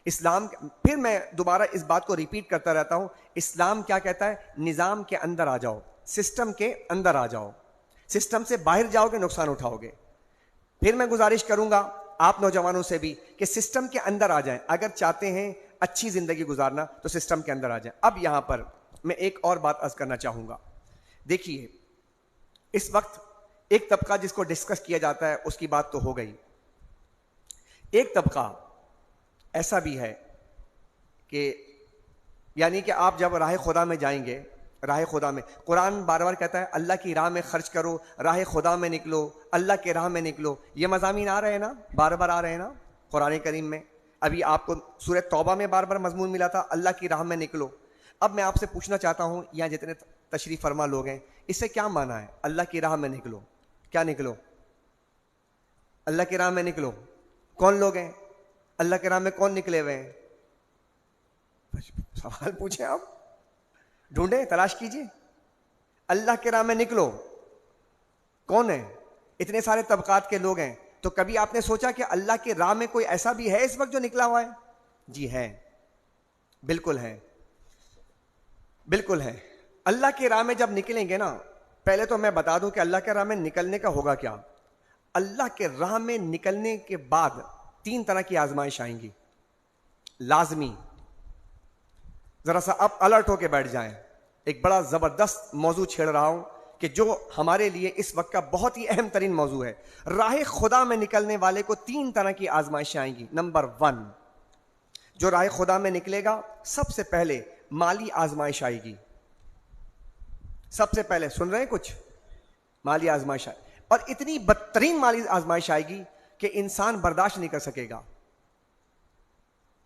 اسلام، پھر میں دوبارہ اس بات کو ریپیٹ کرتا رہتا ہوں، اسلام کیا کہتا ہے؟ نظام کے اندر آ جاؤ، سسٹم کے اندر آ جاؤ. سسٹم سے باہر جاؤ گے نقصان اٹھاؤ گے. پھر میں گزارش کروں گا آپ نوجوانوں سے بھی کہ سسٹم کے اندر آ جائیں. اگر چاہتے ہیں اچھی زندگی گزارنا تو سسٹم کے اندر آ جائیں. اب یہاں پر میں ایک اور بات عرض کرنا چاہوں گا. دیکھیے اس وقت ایک طبقہ جس کو ڈسکس کیا جاتا ہے اس کی بات تو ہو گئی. ایک طبقہ ایسا بھی ہے کہ یعنی کہ آپ جب راہ خدا میں جائیں گے، راہ خدا میں قرآن بار بار کہتا ہے اللہ کی راہ میں خرچ کرو، راہ خدا میں نکلو، اللہ کے راہ میں نکلو. یہ مضامین آ رہے ہیں نا، بار بار آ رہے ہیں نا قرآن کریم میں. ابھی آپ کو سورہ توبہ میں بار بار مضمون ملا تھا اللہ کی راہ میں نکلو. اب میں آپ سے پوچھنا چاہتا ہوں، یہاں جتنے تشریف فرما لوگ ہیں، اس سے کیا معنی ہے اللہ کی راہ میں نکلو؟ کیا نکلو؟ اللہ کی راہ میں نکلو. کون لوگ ہیں اللہ کی راہ میں؟ کون نکلے ہوئے ہیں؟ سوال پوچھیں آپ، ڈھونڈیں، تلاش کیجئے. اللہ کی راہ میں نکلو کون ہے؟ اتنے سارے طبقات کے لوگ ہیں. تو کبھی آپ نے سوچا کہ اللہ کی راہ میں کوئی ایسا بھی ہے اس وقت جو نکلا ہوا ہے؟ جی ہے، بالکل ہے، بالکل ہے. اللہ کی راہ میں جب نکلیں گے نا، پہلے تو میں بتا دوں کہ اللہ کی راہ میں نکلنے کا ہوگا کیا. اللہ کے راہ میں نکلنے کے بعد 3 طرح کی آزمائش آئیں گی لازمی. ذرا سا اب الرٹ ہو کے بیٹھ جائیں. ایک بڑا زبردست موضوع چھیڑ رہا ہوں کہ جو ہمارے لیے اس وقت کا بہت ہی اہم ترین موضوع ہے. راہ خدا میں نکلنے والے کو 3 طرح کی آزمائشیں آئیں گی. نمبر 1، جو راہ خدا میں نکلے گا سب سے پہلے مالی آزمائش آئے گی. سب سے پہلے سن رہے ہیں کچھ؟ مالی آزمائش آئے، اور اتنی بدترین مالی آزمائش آئے گی کہ انسان برداشت نہیں کر سکے گا.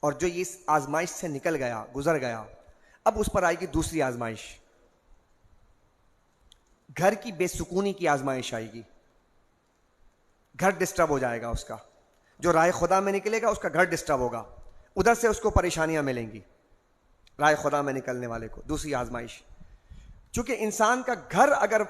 اور جو اس آزمائش سے نکل گیا، گزر گیا، اب اس پر آئے گی دوسری آزمائش، گھر کی بے سکونی کی آزمائش آئے گی. گھر ڈسٹرب ہو جائے گا اس کا. جو راہ خدا میں نکلے گا اس کا گھر ڈسٹرب ہوگا، ادھر سے اس کو پریشانیاں ملیں گی. راہ خدا میں نکلنے والے کو دوسری آزمائش. چونکہ انسان کا گھر اگر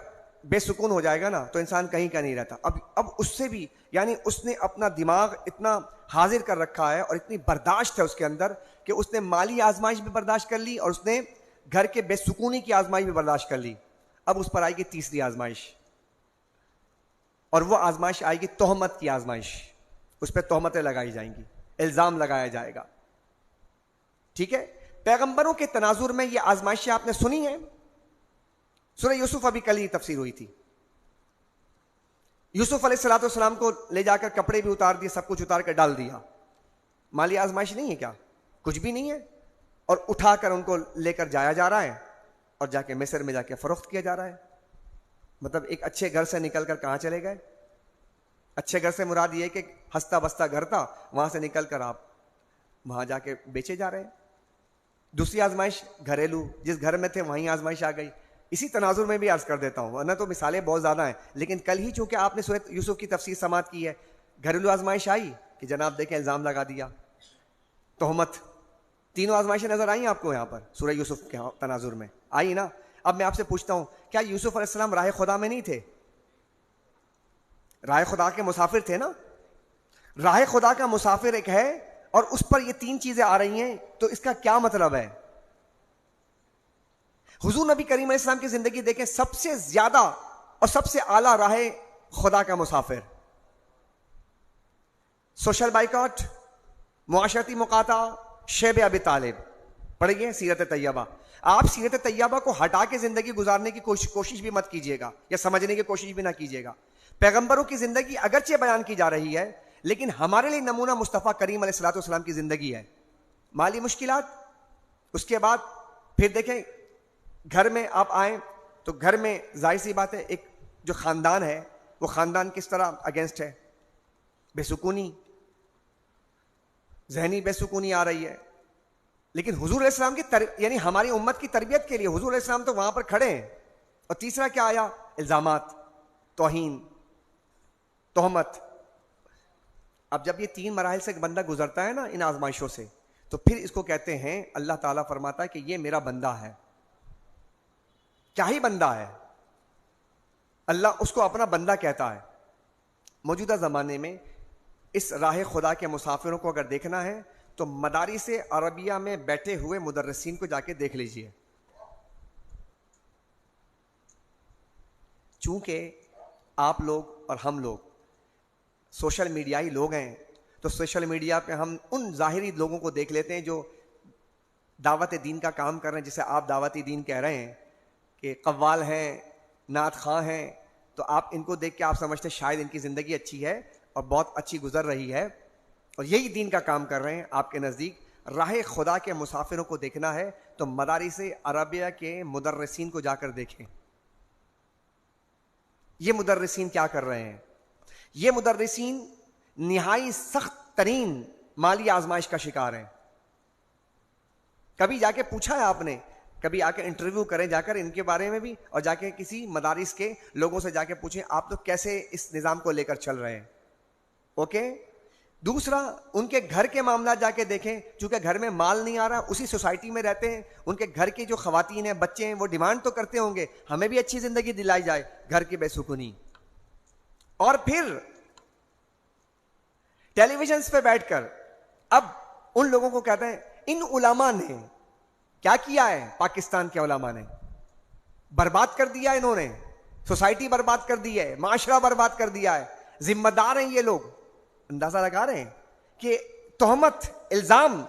بے سکون ہو جائے گا نا تو انسان کہیں کا نہیں رہتا. اب اس سے بھی، یعنی اس نے اپنا دماغ اتنا حاضر کر رکھا ہے اور اتنی برداشت ہے اس کے اندر کہ اس نے مالی آزمائش بھی برداشت کر لی اور اس نے گھر کے بے سکونی کی آزمائش بھی برداشت کر لی. اب اس پر آئے گی تیسری آزمائش، اور وہ آزمائش آئے گی تہمت کی آزمائش. اس پہ تہمتیں لگائی جائیں گی، الزام لگایا جائے گا. ٹھیک ہے، پیغمبروں کے تناظر میں یہ آزمائشیں آپ نے سنی ہیں. سورہ یوسف ابھی کل ہی تفسیر ہوئی تھی. یوسف علیہ السلام کو لے جا کر کپڑے بھی اتار دیے, سب کچھ اتار کر ڈال دیا. مالی آزمائش نہیں ہے کیا؟ کچھ بھی نہیں ہے. اور اٹھا کر ان کو لے کر جایا جا رہا ہے اور جا کے مصر میں جا کے فروخت کیا جا رہا ہے. مطلب ایک اچھے گھر سے نکل کر کہاں چلے گئے؟ اچھے گھر سے مراد یہ کہ ہستا بستا گھر تھا, وہاں سے نکل کر آپ وہاں جا کے بیچے جا رہے ہیں. دوسری آزمائش گھریلو, جس گھر میں تھے وہیں آزمائش آ گئی. اسی تناظر میں بھی عرض کر دیتا ہوں, ورنہ تو مثالیں بہت زیادہ ہیں, لیکن کل ہی چونکہ آپ نے سورۃ یوسف کی تفسیر سماعت کی ہے, گھریلو آزمائش آئی کہ جناب دیکھیں الزام لگا دیا, تہمت. تینوں آزمائشیں نظر آئیں آپ کو یہاں پر سورہ یوسف کے تناظر میں آئی نا. اب میں آپ سے پوچھتا ہوں, کیا یوسف علیہ السلام راہ خدا میں نہیں تھے؟ راہ خدا کے مسافر تھے نا. راہ خدا کا مسافر ایک ہے اور اس پر یہ تین چیزیں آ رہی ہیں, تو اس کا کیا مطلب ہے؟ حضور نبی کریم علیہ السلام کی زندگی دیکھیں, سب سے زیادہ اور سب سے اعلیٰ راہ خدا کا مسافر. سوشل بائیکاٹ, معاشرتی مقاطعہ, شیب ابی طالب. پڑھیے سیرت طیبہ. آپ سیرت طیبہ کو ہٹا کے زندگی گزارنے کی کوشش بھی مت کیجیے گا, یا سمجھنے کی کوشش بھی نہ کیجیے گا. پیغمبروں کی زندگی اگرچہ بیان کی جا رہی ہے, لیکن ہمارے لیے نمونہ مصطفیٰ کریم علیہ السلام کی زندگی ہے. مالی مشکلات, اس کے بعد پھر دیکھیں گھر میں آپ آئیں تو گھر میں ظاہر سی بات ہے ایک جو خاندان ہے وہ خاندان کس طرح اگینسٹ ہے. بے سکونی, ذہنی بے سکونی آ رہی ہے. لیکن حضور علیہ السلام کی یعنی ہماری امت کی تربیت کے لیے حضور علیہ السلام تو وہاں پر کھڑے ہیں. اور تیسرا کیا آیا؟ الزامات, توہین, تہمت. اب جب یہ تین مراحل سے ایک بندہ گزرتا ہے نا ان آزمائشوں سے, تو پھر اس کو کہتے ہیں, اللہ تعالیٰ فرماتا ہے کہ یہ میرا بندہ ہے. کیا ہی بندہ ہے, اللہ اس کو اپنا بندہ کہتا ہے. موجودہ زمانے میں اس راہ خدا کے مسافروں کو اگر دیکھنا ہے تو مدارس عربیہ میں بیٹھے ہوئے مدرسین کو جا کے دیکھ لیجئے. چونکہ آپ لوگ اور ہم لوگ سوشل میڈیائی لوگ ہیں, تو سوشل میڈیا پہ ہم ان ظاہری لوگوں کو دیکھ لیتے ہیں جو دعوت دین کا کام کر رہے ہیں, جسے آپ دعوت دین کہہ رہے ہیں, کہ قوال ہیں, نعت خواں ہیں. تو آپ ان کو دیکھ کے آپ سمجھتے ہیں شاید ان کی زندگی اچھی ہے اور بہت اچھی گزر رہی ہے, اور یہی دین کا کام کر رہے ہیں. آپ کے نزدیک راہ خدا کے مسافروں کو دیکھنا ہے تو مدارس عربیہ کے مدرسین کو جا کر دیکھیں. یہ مدرسین کیا کر رہے ہیں؟ یہ مدرسین نہائی سخت ترین مالی آزمائش کا شکار ہیں. کبھی جا کے پوچھا ہے آپ نے؟ کبھی آ کے انٹرویو کریں جا کر ان کے بارے میں بھی, اور جا کے کسی مدارس کے لوگوں سے جا کے پوچھیں آپ لوگ کیسے اس نظام کو لے کر چل رہے ہیں. اوکے. دوسرا, ان کے گھر کے معاملات جا کے دیکھیں. چونکہ گھر میں مال نہیں آ رہا, اسی سوسائٹی میں رہتے ہیں, ان کے گھر کی جو خواتین ہیں, بچے ہیں, وہ ڈیمانڈ تو کرتے ہوں گے ہمیں بھی اچھی زندگی دلائی جائے. گھر کی بے سکونی. اور پھر ٹیلی ویژنز پہ بیٹھ کر اب ان لوگوں کو کہتے ہیں ان علماء نے کیا کیا ہے. پاکستان کے علماء نے برباد کر دیا, انہوں نے سوسائٹی برباد کر دی ہے, معاشرہ برباد کر دیا ہے. ذمہ دار ہیں یہ لوگ. اندازہ لگا رہے ہیں کہ تہمت, الزام,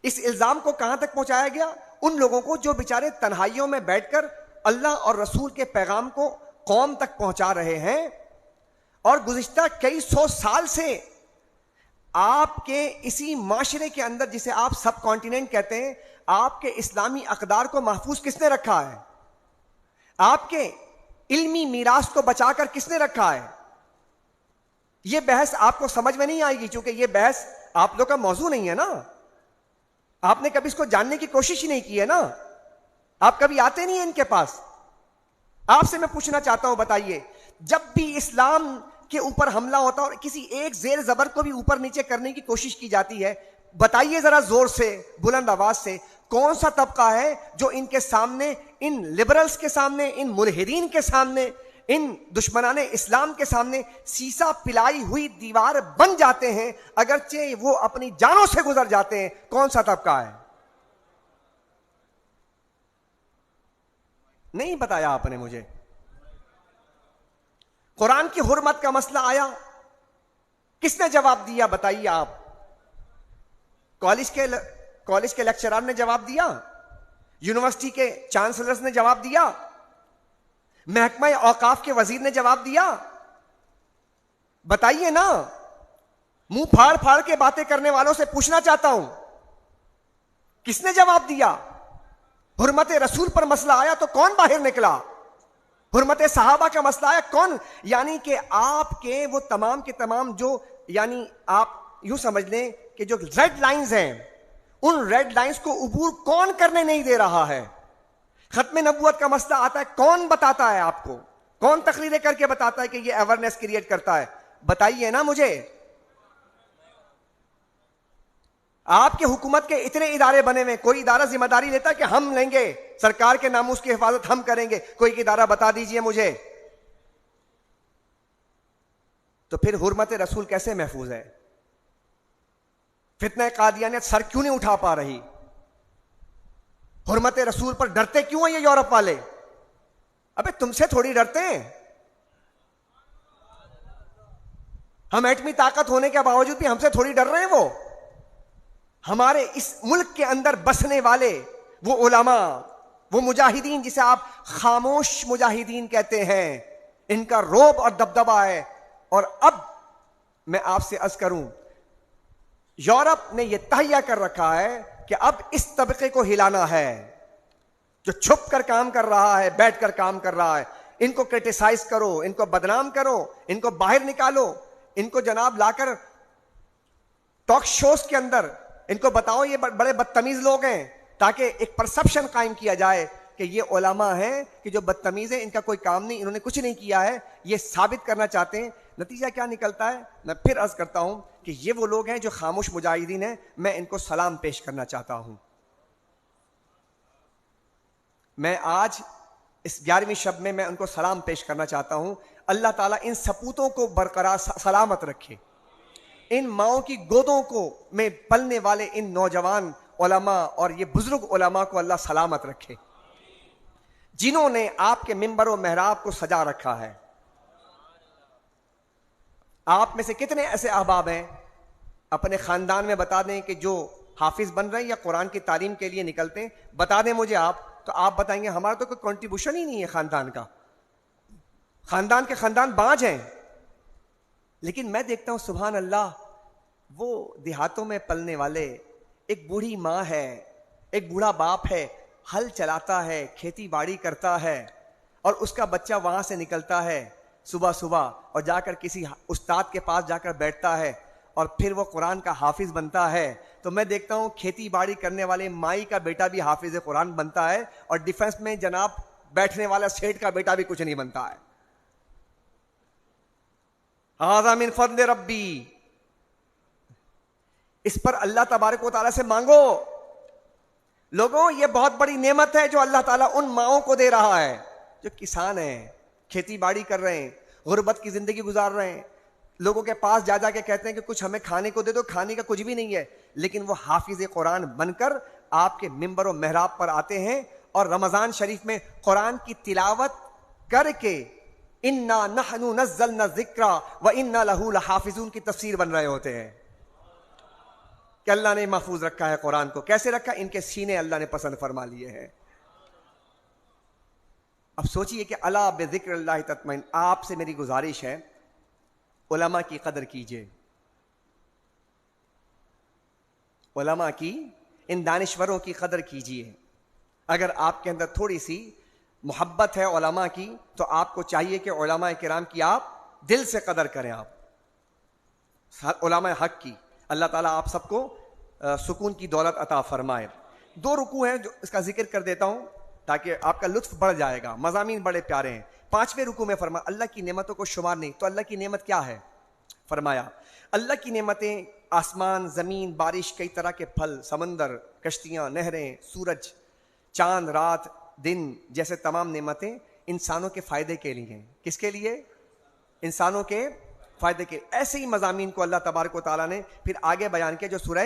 اس الزام کو کہاں تک پہنچایا گیا؟ ان لوگوں کو جو بیچارے تنہائیوں میں بیٹھ کر اللہ اور رسول کے پیغام کو قوم تک پہنچا رہے ہیں, اور گزشتہ کئی سو سال سے آپ کے اسی معاشرے کے اندر, جسے آپ سب کانٹیننٹ کہتے ہیں, آپ کے اسلامی اقدار کو محفوظ کس نے رکھا ہے؟ آپ کے علمی میراث کو بچا کر کس نے رکھا ہے؟ یہ بحث آپ کو سمجھ میں نہیں آئے گی, چونکہ یہ بحث آپ لوگ کا موضوع نہیں ہے نا. آپ نے کبھی اس کو جاننے کی کوشش ہی نہیں کی ہے نا. آپ کبھی آتے نہیں ہیں ان کے پاس. آپ سے میں پوچھنا چاہتا ہوں, بتائیے, جب بھی اسلام کے اوپر حملہ ہوتا ہے اور کسی ایک زیر زبر کو بھی اوپر نیچے کرنے کی کوشش کی جاتی ہے, بتائیے ذرا زور سے, بلند آواز سے, کون سا طبقہ ہے جو ان کے سامنے, ان لبرلز کے سامنے, ان ملحدین کے سامنے, ان دشمنان اسلام کے سامنے سیسا پلائی ہوئی دیوار بن جاتے ہیں, اگرچہ وہ اپنی جانوں سے گزر جاتے ہیں؟ کون سا طبقہ ہے؟ نہیں بتایا آپ نے مجھے. قرآن کی حرمت کا مسئلہ آیا, کس نے جواب دیا؟ بتائیے آپ. کالج کے لیکچرار نے جواب دیا؟ یونیورسٹی کے چانسلرز نے جواب دیا؟ محکمہ اوقاف کے وزیر نے جواب دیا؟ بتائیے نا. منہ پھاڑ پھاڑ کے باتیں کرنے والوں سے پوچھنا چاہتا ہوں, کس نے جواب دیا؟ حرمت رسول پر مسئلہ آیا تو کون باہر نکلا؟ حرمت صحابہ کا مسئلہ آیا کون؟ یعنی کہ آپ کے وہ تمام کے تمام جو, یعنی آپ یوں سمجھ لیں کہ جو ریڈ لائنز ہیں, ان ریڈ لائنز کو عبور کون کرنے نہیں دے رہا ہے؟ ختم نبوت کا مسئلہ آتا ہے, کون بتاتا ہے آپ کو؟ کون تقریریں کر کے بتاتا ہے کہ یہ اویئرنیس کریٹ کرتا ہے؟ بتائیے نا مجھے. آپ کے حکومت کے اتنے ادارے بنے ہوئے, کوئی ادارہ ذمہ داری لیتا ہے کہ ہم لیں گے سرکار کے ناموس کی حفاظت ہم کریں گے؟ کوئی ادارہ بتا دیجئے مجھے. تو پھر حرمت رسول کیسے محفوظ ہے؟ فتنہ قادیانیت سر کیوں نہیں اٹھا پا رہی؟ حرمت رسول پر ڈرتے کیوں ہیں یہ یورپ والے؟ ابے تم سے تھوڑی ڈرتے ہیں. ہم ایٹمی طاقت ہونے کے باوجود بھی ہم سے تھوڑی ڈر رہے ہیں. وہ ہمارے اس ملک کے اندر بسنے والے وہ علماء, وہ مجاہدین جسے آپ خاموش مجاہدین کہتے ہیں, ان کا رعب اور دبدبہ ہے. اور اب میں آپ سے عرض کروں, یورپ نے یہ تہیہ کر رکھا ہے کہ اب اس طبقے کو ہلانا ہے جو چھپ کر کام کر رہا ہے, بیٹھ کر کام کر رہا ہے. ان کو کرٹیسائز کرو, ان کو بدنام کرو, ان کو باہر نکالو, ان کو جناب لا کر ٹاک شوز کے اندر ان کو بتاؤ یہ بڑے بدتمیز لوگ ہیں, تاکہ ایک پرسپشن قائم کیا جائے کہ یہ علماء ہیں کہ جو بدتمیز ہیں, ان کا کوئی کام نہیں, انہوں نے کچھ نہیں کیا ہے, یہ ثابت کرنا چاہتے ہیں. نتیجہ کیا نکلتا ہے؟ میں پھر عرض کرتا ہوں کہ یہ وہ لوگ ہیں جو خاموش مجاہدین ہیں. میں ان کو سلام پیش کرنا چاہتا ہوں. میں آج اس 11ویں شب میں ان کو سلام پیش کرنا چاہتا ہوں. اللہ تعالیٰ ان سپوتوں کو برقرار سلامت رکھے. ان ماؤں کی گودوں کو میں پلنے والے ان نوجوان علماء اور یہ بزرگ علماء کو اللہ سلامت رکھے, جنہوں نے آپ کے منبر و محراب کو سجا رکھا ہے. آپ میں سے کتنے ایسے احباب ہیں اپنے خاندان میں بتا دیں کہ جو حافظ بن رہے ہیں یا قرآن کی تعلیم کے لیے نکلتے ہیں؟ بتا دیں مجھے آپ, تو آپ بتائیں گے ہمارا تو کوئی کنٹریبیوشن ہی نہیں ہے خاندان کا. خاندان کے خاندان بانج ہیں. لیکن میں دیکھتا ہوں سبحان اللہ, وہ دیہاتوں میں پلنے والے, ایک بوڑھی ماں ہے, ایک بوڑھا باپ ہے, ہل چلاتا ہے, کھیتی باڑی کرتا ہے, اور اس کا بچہ وہاں سے نکلتا ہے صبح صبح اور جا کر کسی استاد کے پاس جا کر بیٹھتا ہے, اور پھر وہ قرآن کا حافظ بنتا ہے. تو میں دیکھتا ہوں کھیتی باڑی کرنے والے مائی کا بیٹا بھی حافظ قرآن بنتا ہے, اور ڈیفنس میں جناب بیٹھنے والا سیٹ کا بیٹا بھی کچھ نہیں بنتا ہے. ھذا من فضل ربی, اس پر اللہ تبارک و تعالیٰ سے مانگو. لوگوں, یہ بہت بڑی نعمت ہے جو اللہ تعالیٰ ان ماؤں کو دے رہا ہے جو کسان ہیں, کھیتی باڑی کر رہے ہیں, غربت کی زندگی گزار رہے ہیں. لوگوں کے پاس جا جا کے کہتے ہیں کہ کچھ ہمیں کھانے کو دے دو, کھانے کا کچھ بھی نہیں ہے, لیکن وہ حافظ قرآن بن کر آپ کے منبر و محراب پر آتے ہیں اور رمضان شریف میں قرآن کی تلاوت کر کے انا نحن نزلنا الذکر وانا لہ لحافظون کی تفسیر بن رہے ہوتے ہیں کہ اللہ نے محفوظ رکھا ہے قرآن کو. کیسے رکھا؟ ان کے سینے اللہ نے پسند فرما لیے ہیں. اب سوچئے کہ الا بذکر اللہ تطمئن. آپ سے میری گزارش ہے, علماء کی قدر کیجئے, علماء کی, ان دانشوروں کی قدر کیجئے. اگر آپ کے اندر تھوڑی سی محبت ہے علماء کی, تو آپ کو چاہیے کہ علماء کرام کی آپ دل سے قدر کریں. آپ علماء حق کی, اللہ تعالیٰ آپ سب کو سکون کی دولت عطا فرمائے. 2 رکوع ہیں جو اس کا ذکر کر دیتا ہوں تاکہ آپ کا لطف بڑھ جائے گا. مضامین بڑے پیارے ہیں. 5ویں رکوع میں فرمایا اللہ کی نعمتوں کو شمار نہیں. تو اللہ کی نعمت کیا ہے؟ فرمایا اللہ کی نعمتیں آسمان, زمین, بارش, کئی طرح کے پھل, سمندر, کشتیاں, نہریں, سورج, چاند, رات, دن جیسے تمام نعمتیں انسانوں کے فائدے کے لیے ہیں. کس کے لیے؟ انسانوں کے فائدے کے. ایسے ہی مضامین کو اللہ تبارک و تعالیٰ نے پھر آگے بیان کیا جو سورہ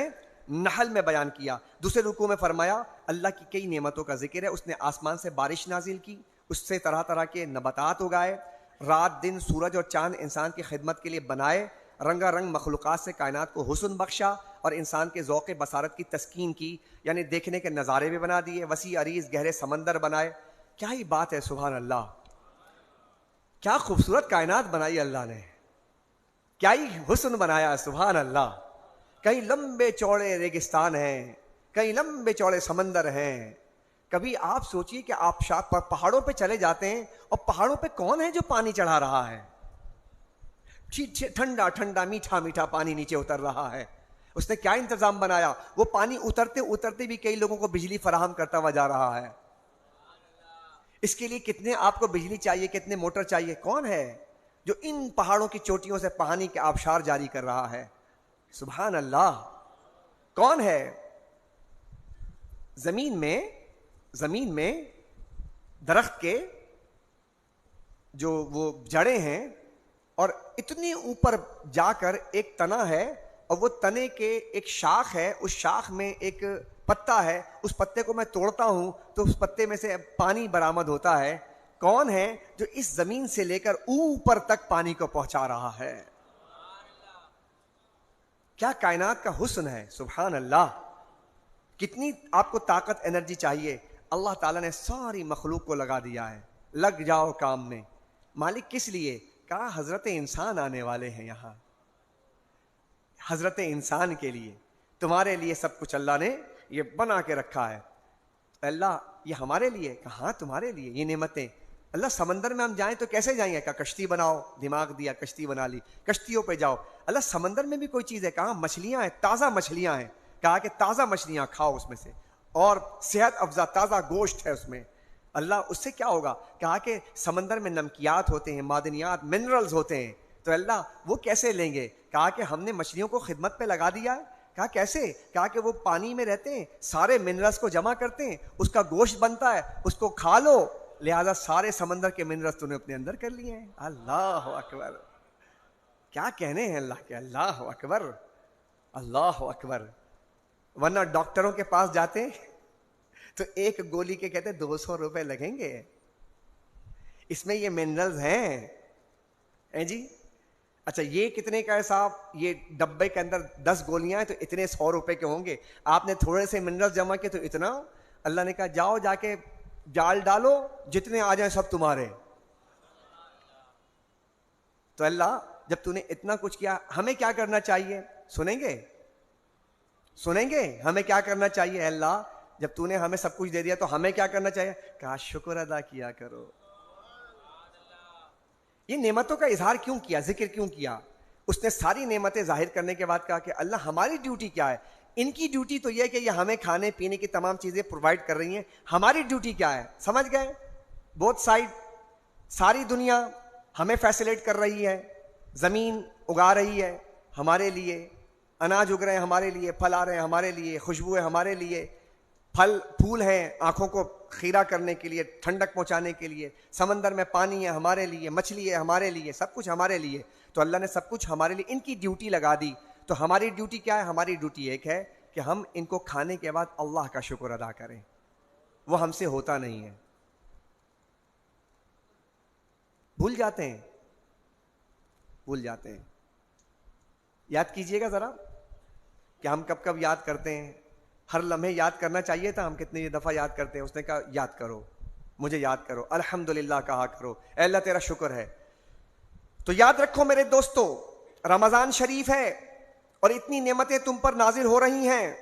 نحل میں بیان کیا. دوسرے رکوع میں فرمایا اللہ کی کئی نعمتوں کا ذکر ہے. اس نے آسمان سے بارش نازل کی, اس سے طرح طرح کے نباتات اگائے, رات دن سورج اور چاند انسان کی خدمت کے لیے بنائے, رنگا رنگ مخلوقات سے کائنات کو حسن بخشا اور انسان کے ذوق بصارت کی تسکین کی, یعنی دیکھنے کے نظارے بھی بنا دیے, وسیع عریض گہرے سمندر بنائے. کیا ہی بات ہے, سبحان اللہ, کیا خوبصورت کائنات بنائی اللہ نے. کیا ہی حسن بنایا, سبحان اللہ. کئی لمبے چوڑے ریگستان ہیں, کئی لمبے چوڑے سمندر ہیں. کبھی آپ سوچئے کہ آپ پہاڑوں پہ چلے جاتے ہیں اور پہاڑوں پہ کون ہے جو پانی چڑھا رہا ہے؟ ٹھنڈا ٹھنڈا میٹھا میٹھا پانی نیچے اتر رہا ہے. اس نے کیا انتظام بنایا؟ وہ پانی اترتے اترتے بھی کئی لوگوں کو بجلی فراہم کرتا ہوا جا رہا ہے. اس کے لیے کتنے آپ کو بجلی چاہیے, کتنے موٹر چاہیے؟ کون ہے جو ان پہاڑوں کی چوٹیوں سے پانی کے آبشار جاری کر رہا ہے؟ سبحان اللہ. کون ہے؟ زمین میں درخت کے جو وہ جڑیں ہیں اور اتنی اوپر جا کر ایک تنا ہے, اور وہ تنے کے ایک شاخ ہے, اس شاخ میں ایک پتا ہے, اس پتے کو میں توڑتا ہوں تو اس پتے میں سے پانی برآمد ہوتا ہے. کون ہے جو اس زمین سے لے کر اوپر تک پانی کو پہنچا رہا ہے؟ کیا کائنات کا حسن ہے, سبحان اللہ. کتنی آپ کو طاقت انرجی چاہیے, اللہ تعالیٰ نے ساری مخلوق کو لگا دیا ہے. لگ جاؤ کام میں. مالک کس لیے؟ کہا حضرت انسان آنے والے ہیں یہاں, حضرت انسان کے لیے, تمہارے لیے سب کچھ اللہ نے یہ بنا کے رکھا ہے. اللہ یہ ہمارے لیے؟ کہاں تمہارے لیے یہ نعمتیں. اللہ سمندر میں ہم جائیں تو کیسے جائیں گے؟ کہا کشتی بناؤ, دماغ دیا, کشتی بنا لی, کشتیوں پہ جاؤ. اللہ سمندر میں بھی کوئی چیز ہے؟ کہاں مچھلیاں ہیں, تازہ مچھلیاں ہیں. کہا کہ تازہ مچھلیاں کھاؤ اس میں سے, اور صحت افزا تازہ گوشت ہے اس میں. اللہ اس سے کیا ہوگا؟ کہا کہ سمندر میں نمکیات ہوتے ہیں, معدنیات, منرلز ہوتے ہیں, تو اللہ وہ کیسے لیں گے؟ کہا کہ ہم نے مچھلیوں کو خدمت پہ لگا دیا. کہا کیسے؟ کہا کہ وہ پانی میں رہتے ہیں, سارے منرلز کو جمع کرتے ہیں, اس کا گوشت بنتا ہے, اس کو کھا لو, لہذا سارے سمندر کے منرلز تو نے اپنے اندر کر لیے ہیں. اللہ اکبر. کیا کہنے ہیں اللہ کے, اللہ اکبر, اللہ اکبر. ورنہ ڈاکٹروں کے پاس جاتے تو ایک گولی کے کہتے 200 روپے لگیں گے, اس میں یہ منرلز ہیں جی. اچھا یہ کتنے کا ہے صاحب؟ یہ ڈبے کے اندر 10 گولیاں ہیں تو اتنے 100 روپے کے ہوں گے. آپ نے تھوڑے سے منرلز جمع کیے تو اتنا. اللہ نے کہا جاؤ جا کے جال ڈالو, جتنے آ جائیں سب تمہارے. تو اللہ جب تو نے اتنا کچھ کیا, ہمیں کیا کرنا چاہیے؟ سنیں گے ہمیں کیا کرنا چاہیے؟ اللہ جب تو نے ہمیں سب کچھ دے دیا تو ہمیں کیا کرنا چاہیے؟ کہا شکر ادا کیا کرو. یہ نعمتوں کا اظہار کیوں کیا, ذکر کیوں کیا؟ اس نے ساری نعمتیں ظاہر کرنے کے بعد کہا کہ اللہ ہماری ڈیوٹی کیا ہے؟ ان کی ڈیوٹی تو یہ کہ یہ ہمیں کھانے پینے کی تمام چیزیں پرووائڈ کر رہی ہیں, ہماری ڈیوٹی کیا ہے؟ سمجھ گئے؟ بوتھ سائڈ, ساری دنیا ہمیں فیسلیٹ کر رہی ہے, زمین اگا رہی ہے ہمارے لیے, اناج اگ رہے ہیں ہمارے لیے, پھل آ رہے ہیں ہمارے لیے, خوشبو ہے ہمارے لیے, پھول ہیں آنکھوں کو خیرہ کرنے کے لیے, ٹھنڈک پہنچانے کے لیے, سمندر میں پانی ہے ہمارے لیے, مچھلی ہے ہمارے لیے, سب کچھ ہمارے لیے. تو اللہ نے سب کچھ ہمارے لیے ان کی ڈیوٹی لگا دی. تو ہماری ڈیوٹی کیا ہے؟ ہماری ڈیوٹی ایک ہے کہ ہم ان کو کھانے کے بعد اللہ کا شکر ادا کریں. وہ ہم سے ہوتا نہیں ہے, بھول جاتے ہیں. یاد کیجئے گا ذرا کہ ہم کب کب یاد کرتے ہیں. ہر لمحے یاد کرنا چاہیے تھا, ہم کتنی دفعہ یاد کرتے ہیں. اس نے کہا یاد کرو, مجھے یاد کرو, الحمدللہ کہا کرو, اے اللہ تیرا شکر ہے. تو یاد رکھو میرے دوستو, رمضان شریف ہے اور اتنی نعمتیں تم پر نازل ہو رہی ہیں.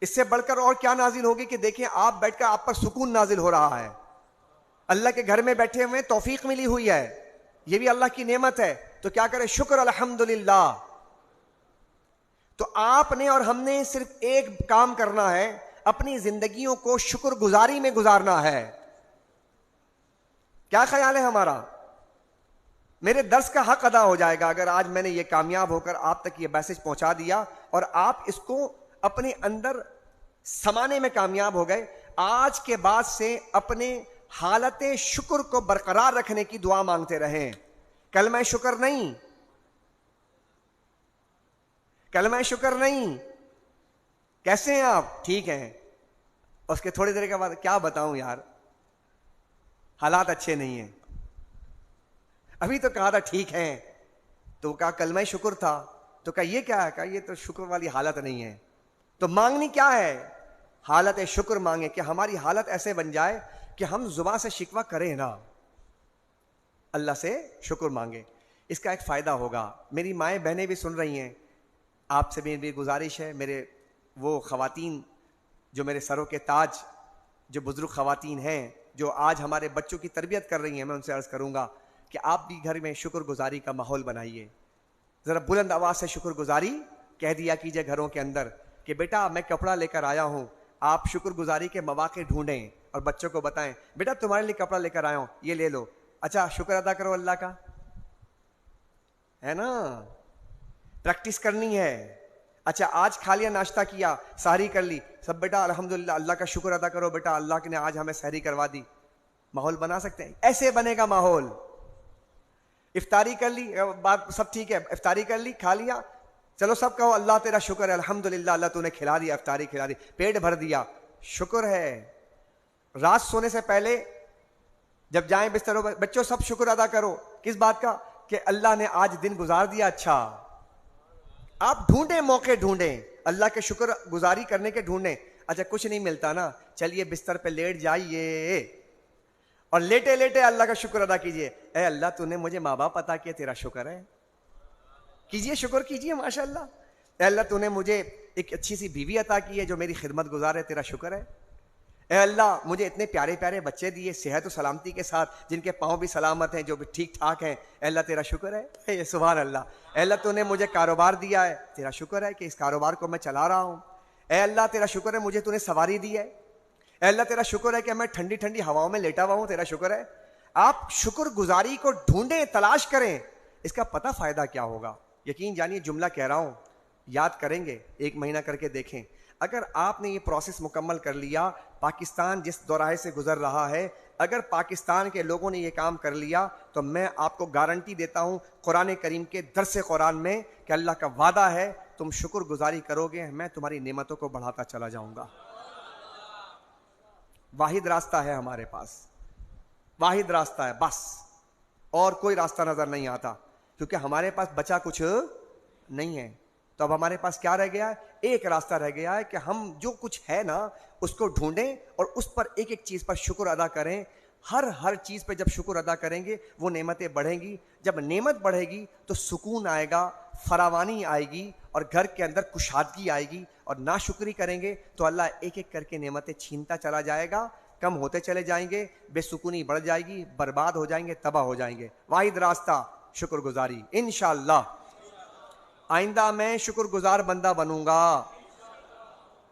اس سے بڑھ کر اور کیا نازل ہوگی کہ دیکھیں آپ بیٹھ کر آپ پر سکون نازل ہو رہا ہے. اللہ کے گھر میں بیٹھے ہوئے توفیق ملی ہوئی ہے, یہ بھی اللہ کی نعمت ہے. تو کیا کرے؟ شکر الحمدللہ. تو آپ نے اور ہم نے صرف ایک کام کرنا ہے, اپنی زندگیوں کو شکر گزاری میں گزارنا ہے. کیا خیال ہے ہمارا؟ میرے درس کا حق ادا ہو جائے گا اگر آج میں نے یہ کامیاب ہو کر آپ تک یہ میسج پہنچا دیا اور آپ اس کو اپنے اندر سمانے میں کامیاب ہو گئے. آج کے بعد سے اپنے حالت شکر کو برقرار رکھنے کی دعا مانگتے رہیں. کلمہ شکر نہیں, کلمہ شکر نہیں. کیسے ہیں آپ؟ ٹھیک ہیں. اس کے تھوڑی دیر کے بعد کیا بتاؤں یار, حالات اچھے نہیں ہیں. ابھی تو کہا تھا ٹھیک ہیں, تو کہا کلمہ شکر تھا, تو کہا یہ کیا ہے؟ کہا یہ تو شکر والی حالت نہیں ہے. تو مانگنی کیا ہے؟ حالت شکر مانگے کہ ہماری حالت ایسے بن جائے کہ ہم زبان سے شکوہ کریں نا, اللہ سے شکر مانگے. اس کا ایک فائدہ ہوگا. میری مائیں بہنیں بھی سن رہی ہیں, آپ سے بھی گزارش ہے, میرے وہ خواتین جو میرے سروں کے تاج, جو بزرگ خواتین ہیں جو آج ہمارے بچوں کی تربیت کر رہی ہیں, میں ان سے عرض کروں گا کہ آپ بھی گھر میں شکر گزاری کا ماحول بنائیے. ذرا بلند آواز سے شکر گزاری کہہ دیا کیجئے گھروں کے اندر کہ بیٹا میں کپڑا لے کر آیا ہوں, آپ شکر گزاری کے مواقع ڈھونڈیں اور بچوں کو بتائیں بیٹا تمہارے لیے کپڑا لے کر آیا ہوں, یہ لے لو. اچھا شکر ادا کرو اللہ کا, ہے نا, پریکٹس کرنی ہے. اچھا آج کھا لیا, ناشتہ کیا, سحری کر لی, سب بیٹا الحمدللہ اللہ کا شکر ادا کرو بیٹا, اللہ نے آج ہمیں سحری کروا دی. ماحول بنا سکتے ہیں, ایسے بنے گا ماحول. افطاری کر لی, بات سب ٹھیک ہے, افطاری کر لی, کھا لیا, چلو سب کہو اللہ تیرا شکر ہے, الحمدللہ اللہ تو نے کھلا دیا, افطاری کھلا دی, پیٹ بھر دیا, شکر ہے. رات سونے سے پہلے جب جائیں بستروں پر, بچوں سب شکر ادا کرو. کس بات کا؟ کہ اللہ نے آج دن گزار دیا. اچھا آپ ڈھونڈیں, موقع ڈھونڈیں, اللہ کے شکر گزاری کرنے کے ڈھونڈیں. اچھا کچھ نہیں ملتا نا, چلیے بستر پہ لیٹ جائیے اور لیٹے لیٹے اللہ کا شکر ادا کیجئے. اے اللہ تو نے مجھے ماں باپ عطا کیے, تیرا شکر ہے. کیجئے, شکر کیجئے, ماشاء اللہ. اے اللہ تو نے مجھے ایک اچھی سی بیوی عطا کی ہے جو میری خدمت گزار ہے, تیرا شکر ہے. اے اللہ مجھے اتنے پیارے پیارے بچے دیے صحت و سلامتی کے ساتھ, جن کے پاؤں بھی سلامت ہیں, جو بھی ٹھیک ٹھاک ہیں. اے اللہ تیرا شکر ہے. اے سبحان اللہ. اے اللہ تو نے مجھے کاروبار دیا ہے, تیرا شکر ہے کہ اس کاروبار کو میں چلا رہا ہوں. اے اللہ تیرا شکر ہے مجھے تو نے سواری دی ہے. اے اللہ تیرا شکر ہے کہ میں ٹھنڈی ٹھنڈی ہواؤں میں لیٹا ہوا ہوں, تیرا شکر ہے. آپ شکر گزاری کو ڈھونڈیں, تلاش کریں, اس کا پتہ فائدہ کیا ہوگا. یقین جانیے جملہ کہہ رہا ہوں, یاد کریں گے, 1 مہینہ کر کے دیکھیں. اگر آپ نے یہ پروسیس مکمل کر لیا, پاکستان جس دوراہے سے گزر رہا ہے, اگر پاکستان کے لوگوں نے یہ کام کر لیا تو میں آپ کو گارنٹی دیتا ہوں قرآن کریم کے درس قرآن میں کہ اللہ کا وعدہ ہے تم شکر گزاری کرو گے, میں تمہاری نعمتوں کو بڑھاتا چلا جاؤں گا. واحد راستہ ہے ہمارے پاس, واحد راستہ ہے بس, اور کوئی راستہ نظر نہیں آتا, کیونکہ ہمارے پاس بچا کچھ نہیں ہے. تو اب ہمارے پاس کیا رہ گیا ہے؟ ایک راستہ رہ گیا ہے کہ ہم جو کچھ ہے نا اس کو ڈھونڈیں اور اس پر ایک ایک چیز پر شکر ادا کریں. ہر چیز پہ جب شکر ادا کریں گے وہ نعمتیں بڑھیں گی. جب نعمت بڑھے گی تو سکون آئے گا, فراوانی آئے گی, اور گھر کے اندر کشادگی آئے گی. اور ناشکری کریں گے تو اللہ ایک ایک کر کے نعمتیں چھینتا چلا جائے گا, کم ہوتے چلے جائیں گے, بے سکونی بڑھ جائے گی, برباد ہو جائیں گے, تباہ ہو جائیں گے. واحد راستہ شکر گزاری. انشاءاللہ آئندہ میں شکر گزار بندہ بنوں گا.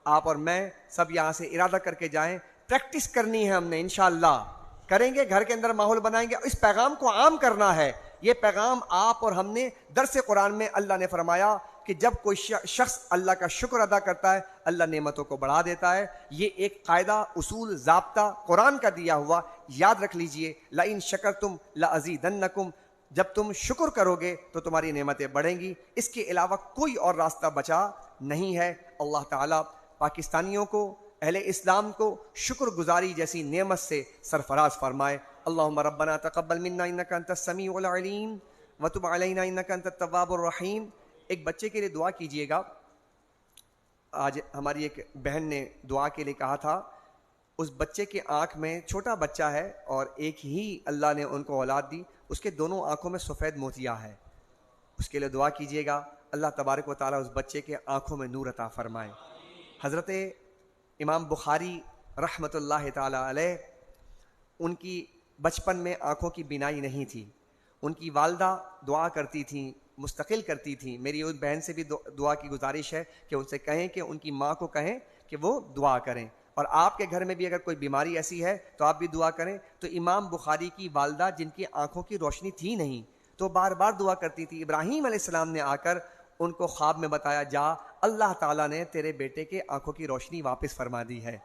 آپ اور میں سب یہاں سے ارادہ کر کے جائیں, پریکٹس کرنی ہے ہم نے, انشاءاللہ کریں گے, گھر کے اندر ماحول بنائیں گے. اس پیغام کو عام کرنا ہے. یہ پیغام آپ اور ہم نے درس قرآن میں اللہ نے فرمایا کہ جب کوئی شخص اللہ کا شکر ادا کرتا ہے اللہ نعمتوں کو بڑھا دیتا ہے. یہ ایک قاعدہ, اصول, ضابطہ قرآن کا دیا ہوا, یاد رکھ لیجئے. لئن شکرتم لازیدنکم, جب تم شکر کرو گے تو تمہاری نعمتیں بڑھیں گی. اس کے علاوہ کوئی اور راستہ بچا نہیں ہے. اللہ تعالیٰ پاکستانیوں کو, اہل اسلام کو شکر گزاری جیسی نعمت سے سرفراز فرمائے. اللہم ربنا تقبل منا انکا انت السمیع العلیم وتب علینا انکا انت التواب الرحیم. ایک بچے کے لیے دعا کیجئے گا. آج ہماری ایک بہن نے دعا کے لیے کہا تھا, اس بچے کے آنکھ میں, چھوٹا بچہ ہے اور ایک ہی اللہ نے ان کو اولاد دی, اس کے دونوں آنکھوں میں سفید موتیا ہے. اس کے لیے دعا کیجئے گا, اللہ تبارک و تعالیٰ اس بچے کے آنکھوں میں نور عطا فرمائے. حضرت امام بخاری رحمۃ اللہ تعالیٰ علیہ, ان کی بچپن میں آنکھوں کی بینائی نہیں تھی. ان کی والدہ دعا کرتی تھیں, مستقل کرتی تھیں. میری اس بہن سے بھی دعا کی گزارش ہے کہ ان سے کہیں کہ ان کی ماں کو کہیں کہ وہ دعا کریں. اور آپ کے گھر میں بھی اگر کوئی بیماری ایسی ہے تو آپ بھی دعا کریں. تو امام بخاری کی والدہ جن کی آنکھوں کی روشنی تھی نہیں, تو بار بار دعا کرتی تھی. ابراہیم علیہ السلام نے آ کر ان کو خواب میں بتایا, جا اللہ تعالیٰ نے تیرے بیٹے کے آنکھوں کی روشنی واپس فرما دی ہے.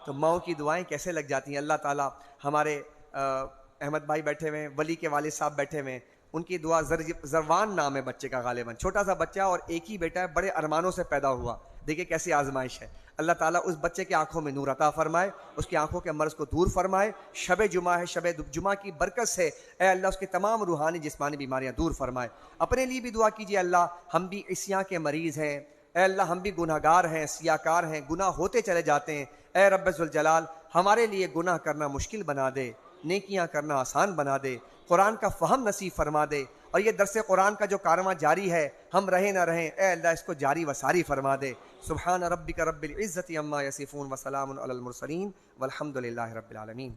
تو ماؤں کی دعائیں کیسے لگ جاتی ہیں. اللہ تعالیٰ, ہمارے احمد بھائی بیٹھے ہوئے ہیں, ولی کے والد صاحب بیٹھے ہوئے ہیں, ان کی دعا, زروان نام ہے بچے کا غالباً, چھوٹا سا بچہ اور ایک ہی بیٹا ہے, بڑے ارمانوں سے پیدا ہوا. دیکھیں کیسی آزمائش ہے. اللہ تعالیٰ اس بچے کے آنکھوں میں نور عطا فرمائے, اس کی آنکھوں کے مرض کو دور فرمائے. شب جمعہ ہے, شب جمعہ کی برکت سے اے اللہ اس کی تمام روحانی جسمانی بیماریاں دور فرمائے. اپنے لیے بھی دعا کیجیے, اللہ ہم بھی عصیاں کے مریض ہیں, اے اللہ ہم بھی گناہ گار ہیں, سیاکار ہیں, گناہ ہوتے چلے جاتے ہیں. اے رب ذوالجلال ہمارے لیے گناہ کرنا مشکل بنا دے, نیکیاں کرنا آسان بنا دے, قرآن کا فہم نصیب فرما دے, اور یہ درس قرآن کا جو کارواں جاری ہے، ہم رہیں نہ رہیں، اے اللہ اس کو جاری و ساری فرما دے۔ سبحان ربک رب العزت عما یصفون وسلام علی المرسلین والحمد للہ رب العالمین۔